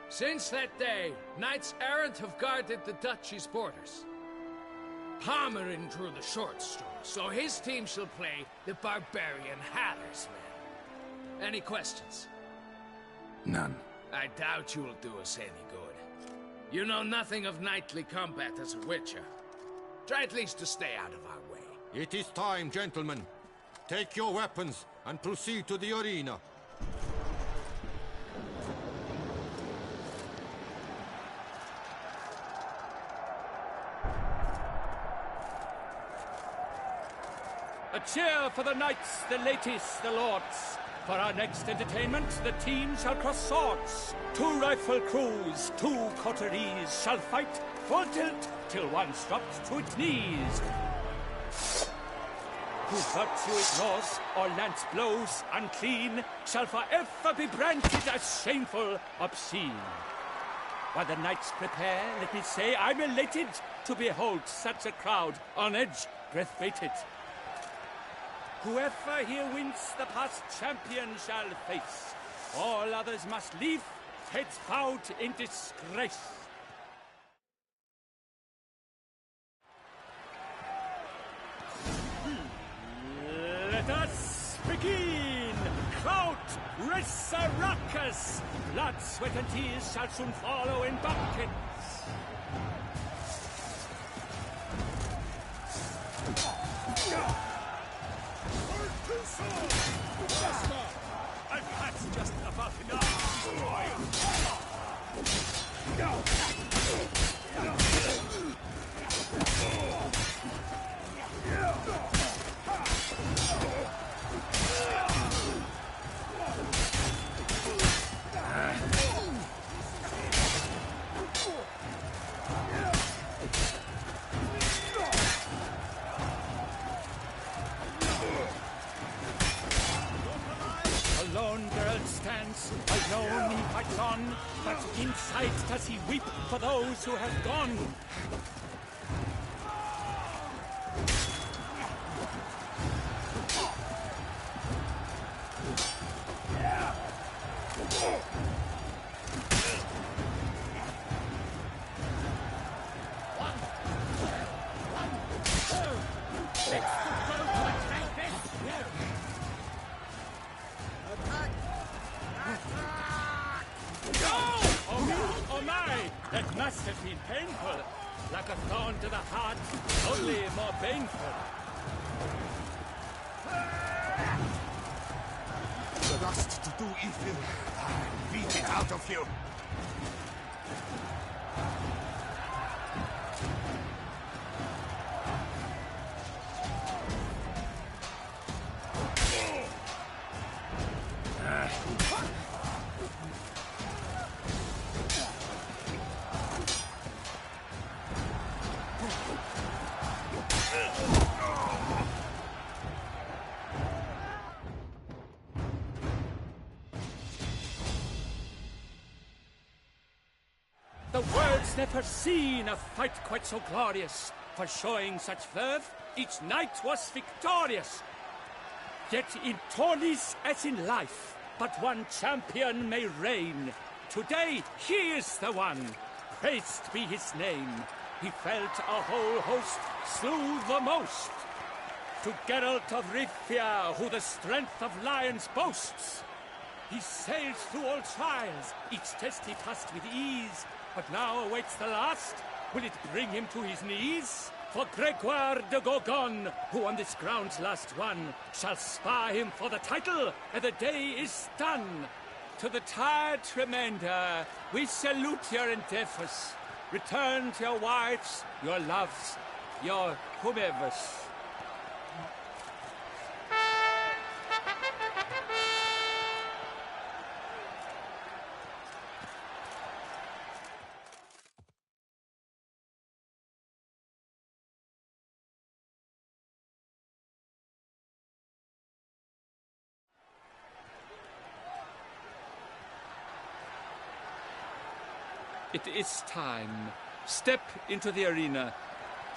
Since that day, knights errant have guarded the duchy's borders. Palmerin drew the short straw, so his team shall play the barbarian Haller's men. Any questions? None. I doubt you will do us any good. You know nothing of knightly combat as a witcher. Try at least to stay out of our way. It is time, gentlemen. Take your weapons and proceed to the arena. A cheer for the knights, the ladies, the lords. For our next entertainment, the team shall cross swords. 2 rifle crews, 2 coteries shall fight full tilt till one's dropped to its knees. Who virtue ignores or lance blows unclean shall forever be branded as shameful, obscene. While the knights prepare, let me say I'm elated to behold such a crowd on edge, breath-baited. Whoever here wins the past champion shall face. All others must leave, heads bowed in disgrace. Let us begin! Kraut, Resurrecus! Blood, sweat, and tears shall soon follow in buckets. I've had just about enough. Alone he fights on, but inside does he weep for those who have gone. That must have been painful. Like a thorn to the heart, only more painful. The lust to do evil. Beat it out of you. The world's never seen a fight quite so glorious. For showing such verve, each knight was victorious. Yet in tourneys as in life, but one champion may reign. Today he is the one. Praised be his name. He felt a whole host, slew the most. To Geralt of Rivia, who the strength of lions boasts. He sailed through all trials, each test he passed with ease. But now awaits the last. Will it bring him to his knees? For Gregoire de Gorgon, who on this ground's last won, shall spar him for the title, and the day is done. To the tired remainder, we salute your endeavors. Return to your wives, your loves, your whomevers. It is time. Step into the arena.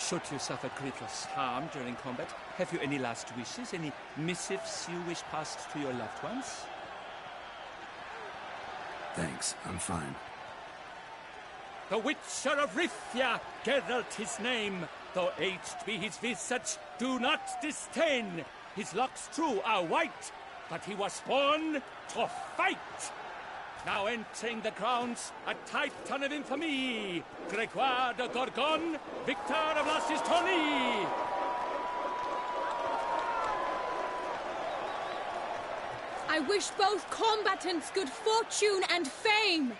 Should you suffer grievous harm during combat, have you any last wishes, any missives you wish passed to your loved ones? Thanks, I'm fine. The Witcher of Rivia, Geralt his name. Though aged be his visage, do not disdain. His locks true are white, but he was born to fight. Now entering the grounds, a titan of infamy, Gregoire de Gorgon, victor of Las's tourney. I wish both combatants good fortune and fame.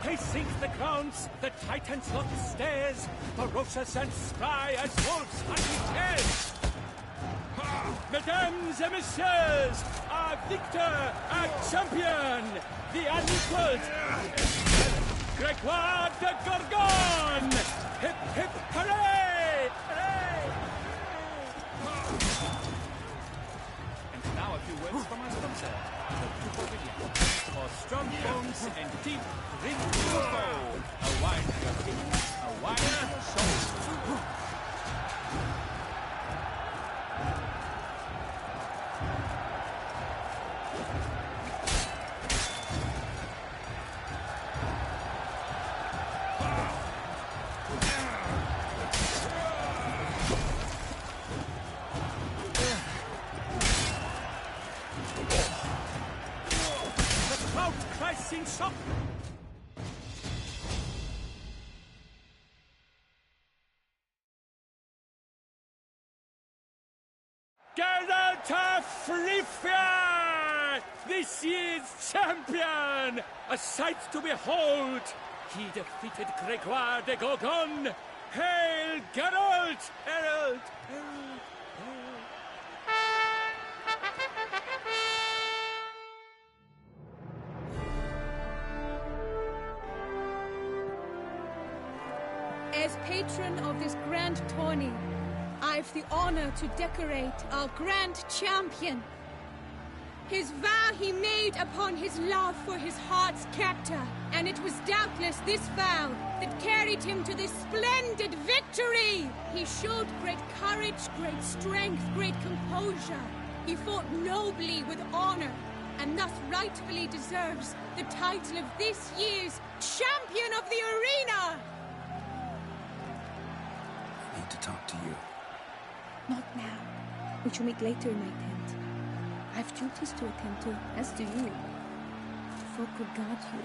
Pacing the grounds, the titans lock stairs, ferocious and spry as wolves hunting tares. Mesdames et messieurs, our victor, our champion, the unequaled, Gregoire de Gorgon! Hip, hip, hooray! Hooray! And now a few words from our sponsor, the Pavilion. For strong bones and deep drink to your bowl. A wine for your kidneys, a wine for your soul. Shock. Geralt of Rivia, this year's champion, a sight to behold. He defeated Gregoire de Gorgon. Hail, Geralt! Herald! Herald! As patron of this grand tourney, I've the honor to decorate our grand champion. His vow he made upon his love for his heart's captor, and it was doubtless this vow that carried him to this splendid victory. He showed great courage, great strength, great composure. He fought nobly with honor, and thus rightfully deserves the title of this year's Champion of the Arena! I need to talk to you. Not now. We shall meet later in my tent. I have duties to attend to, as do you. Folk will guard you.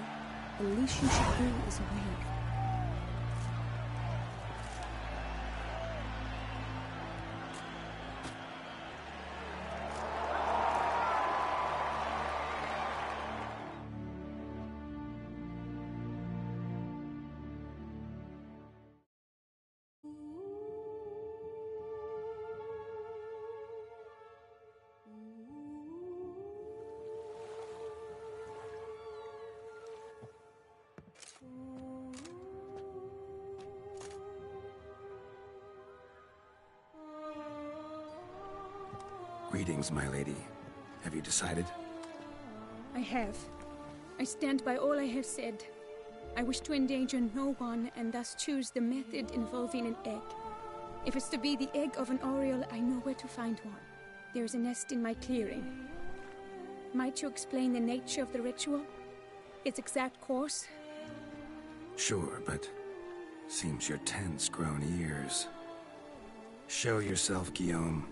The least you should do is awake. Greetings, my lady. Have you decided? I have. I stand by all I have said. I wish to endanger no one, and thus choose the method involving an egg. If it's to be the egg of an oriole, I know where to find one. There is a nest in my clearing. Might you explain the nature of the ritual? Its exact course? Sure, but seems you're tense, grown ears. Show yourself, Guillaume.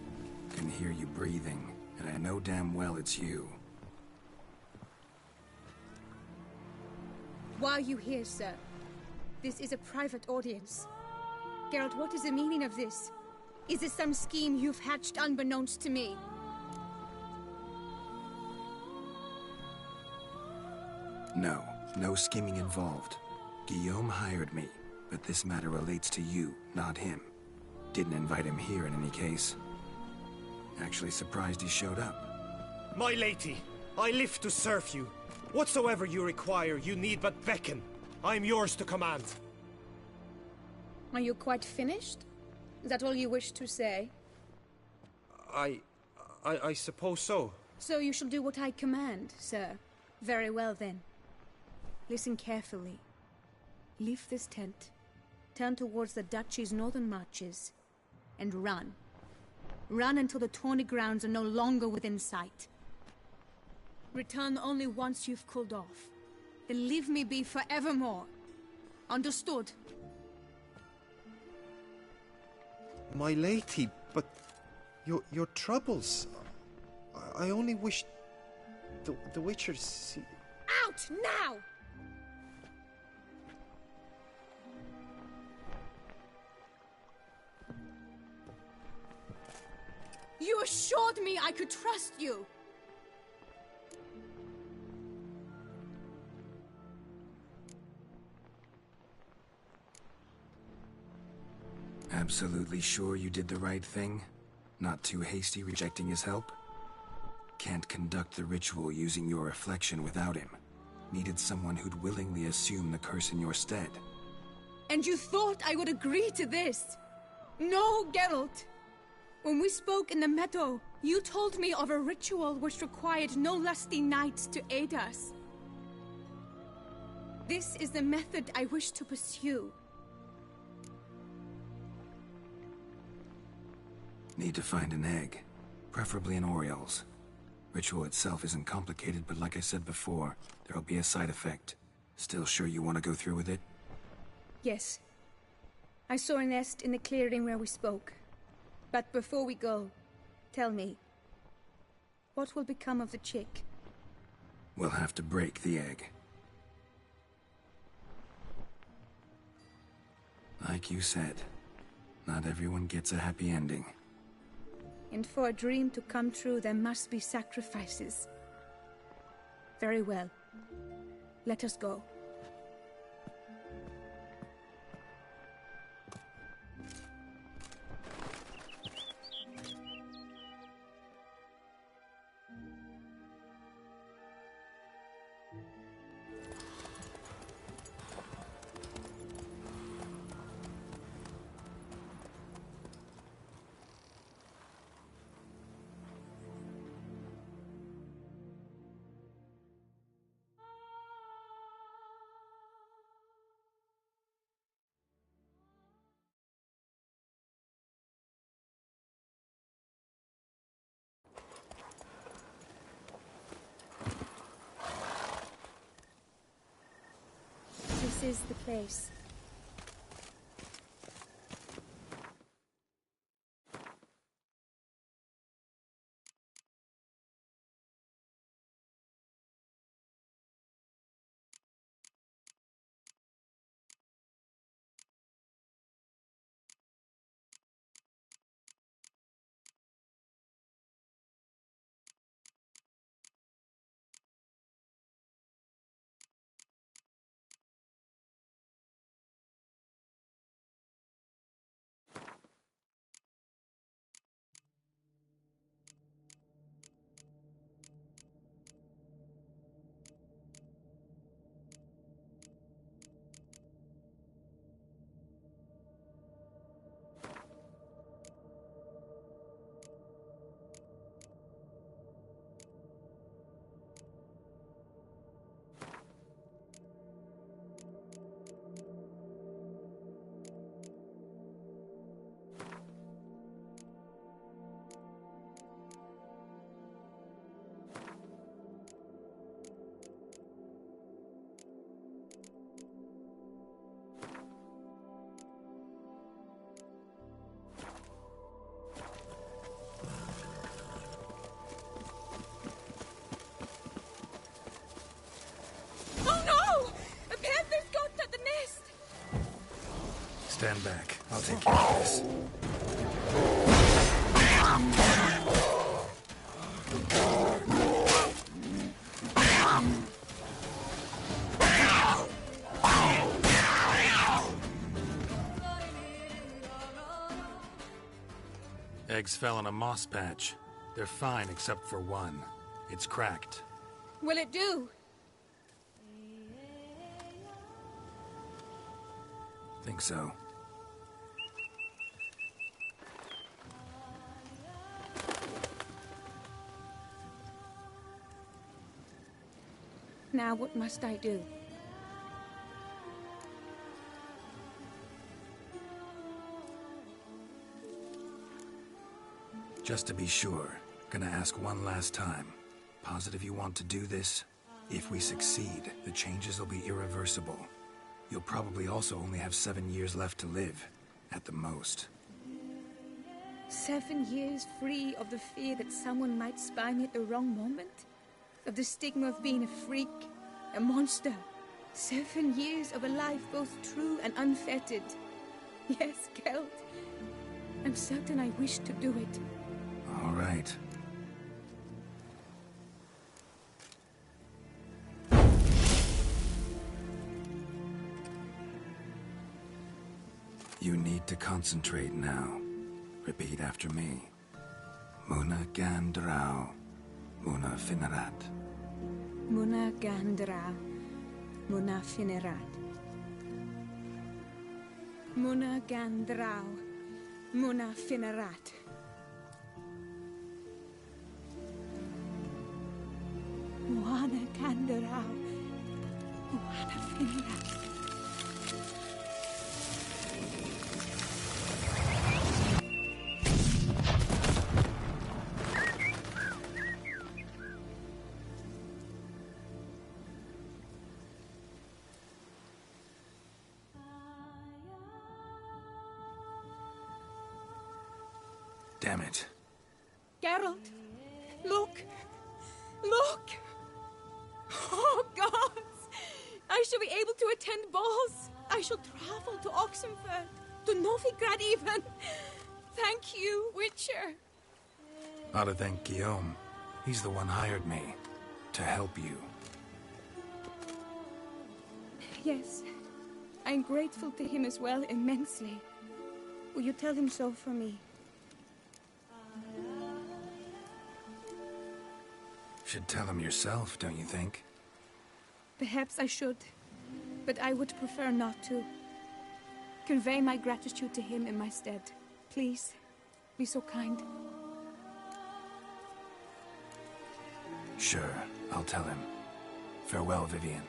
Can hear you breathing, and I know damn well it's you. Why are you here, sir? This is a private audience. Geralt, what is the meaning of this? Is this some scheme you've hatched unbeknownst to me? No, no scheming involved. Guillaume hired me, but this matter relates to you, not him. Didn't invite him here in any case. Actually surprised he showed up. My lady, I live to serve you. Whatsoever you require, you need but beckon. I am yours to command. Are you quite finished? Is that all you wish to say? I suppose so. So you shall do what I command, sir. Very well, then. Listen carefully. Leave this tent, turn towards the duchy's northern marches, and run. Run until the tawny grounds are no longer within sight. Return only once you've cooled off. Then leave me be forevermore. Understood? My lady, but your troubles. I only wish the Witcher see... Out now! You assured me I could trust you! Absolutely sure you did the right thing? Not too hasty rejecting his help? Can't conduct the ritual using your reflection without him. Needed someone who'd willingly assume the curse in your stead. And you thought I would agree to this? No, Geralt! When we spoke in the meadow, you told me of a ritual which required no lusty knights to aid us. This is the method I wish to pursue. Need to find an egg, preferably an oriole's. Ritual itself isn't complicated, but like I said before, there'll be a side effect. Still sure you want to go through with it? Yes. I saw a nest in the clearing where we spoke. But before we go, tell me, what will become of the chick? We'll have to break the egg. Like you said, not everyone gets a happy ending. And for a dream to come true, there must be sacrifices. Very well. Let us go. This is the place. Stand back. I'll take care of this. Eggs fell in a moss patch. They're fine except for one. It's cracked. Will it do? Think so. Now what must I do? Just to be sure, gonna ask one last time. Positive you want to do this? If we succeed, the changes will be irreversible. You'll probably also only have 7 years left to live, at the most. 7 years free of the fear that someone might spy me at the wrong moment? Of the stigma of being a freak, a monster? 7 years of a life both true and unfettered. Yes, Geld. I'm certain I wish to do it. All right. You need to concentrate now. Repeat after me. Muna Gandrau. Muna Finerat. Muna Gandrau. Muna Finerat. Muna Gandrau. Muna Finerat. Muna Gandrau. Muna Finerat. Damn it. Geralt, look! Look! Oh, gods! I shall be able to attend balls. I shall travel to Oxenfurt, to Novigrad even. Thank you, Witcher. Ought to thank Guillaume. He's the one hired me. To help you. Yes, I'm grateful to him as well, immensely. Will you tell him so for me? Should tell him yourself, don't you think? Perhaps I should, but I would prefer not to. Convey my gratitude to him in my stead. Please, be so kind. Sure, I'll tell him. Farewell, Vivian.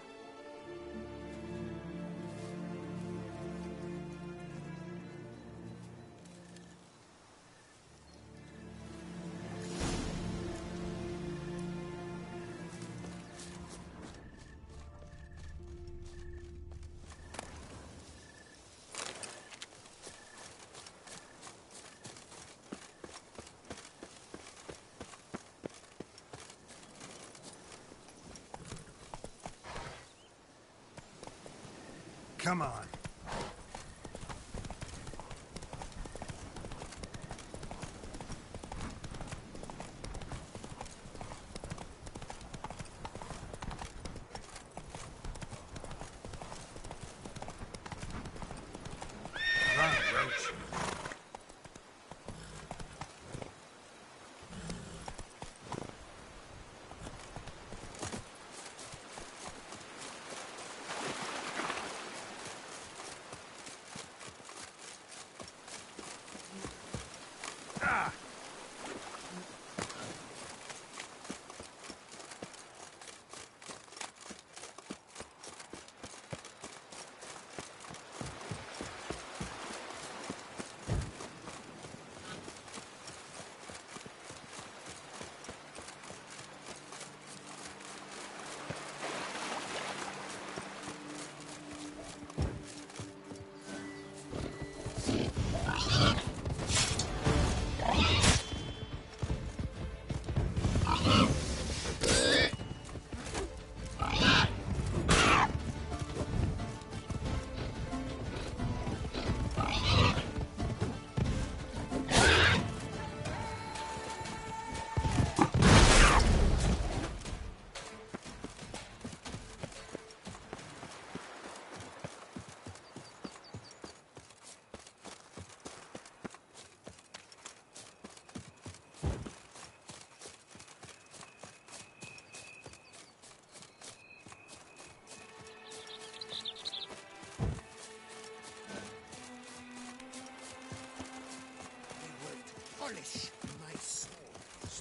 Come on. Run, Roach.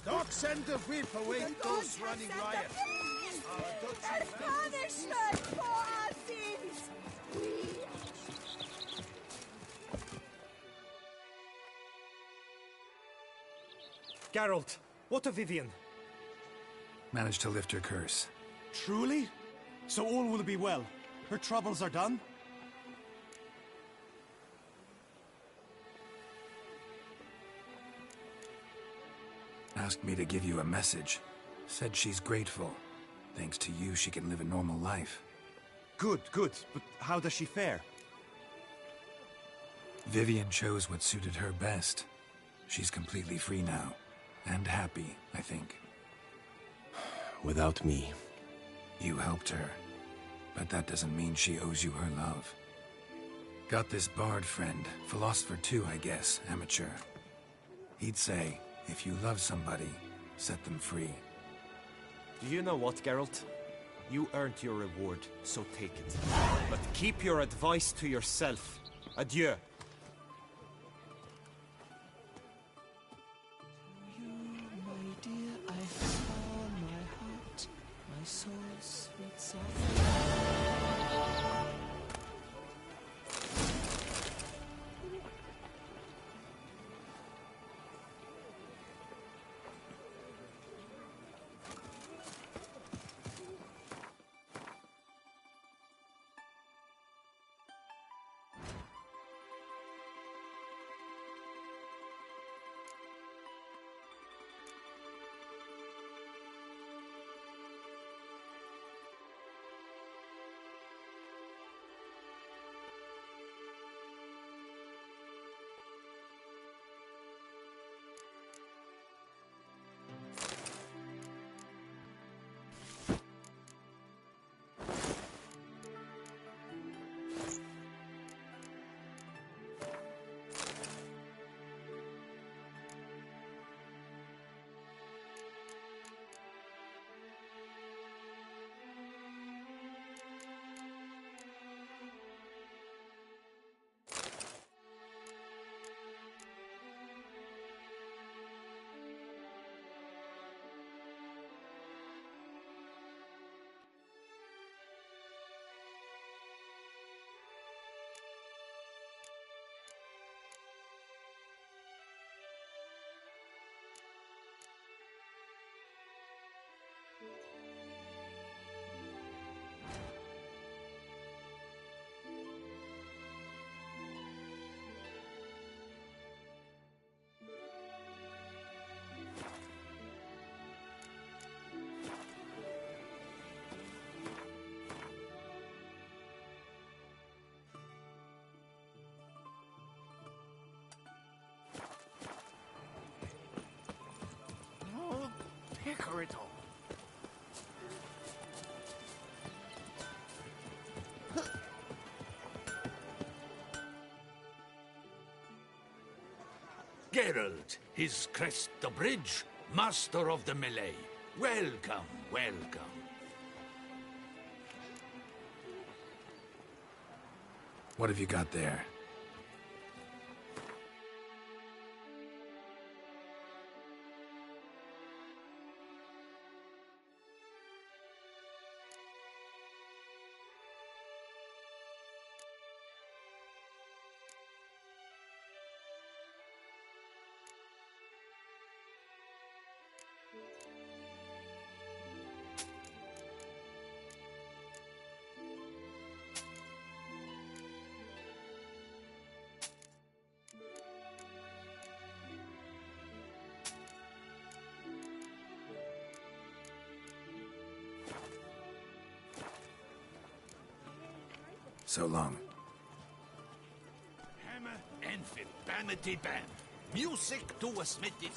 Doc, send the whip, await those running riot. As punishment for our sins! Geralt, what of Vivian? Managed to lift her curse. Truly? So all will be well. Her troubles are done? Asked me to give you a message. Said she's grateful. Thanks to you, she can live a normal life. Good, good. But how does she fare? Vivian chose what suited her best. She's completely free now. And happy, I think. Without me. You helped her. But that doesn't mean she owes you her love. Got this bard friend. Philosopher too, I guess. Amateur. He'd say, if you love somebody, set them free. Do you know what, Geralt? You earned your reward, so take it. But keep your advice to yourself. Adieu. My dear, I found my heart, my soul's sweet soft. Hickoryton. Geralt, his crest the bridge, master of the melee. Welcome, welcome. What have you got there? So long. Hammer and Banity Bam. Music to a Smithy.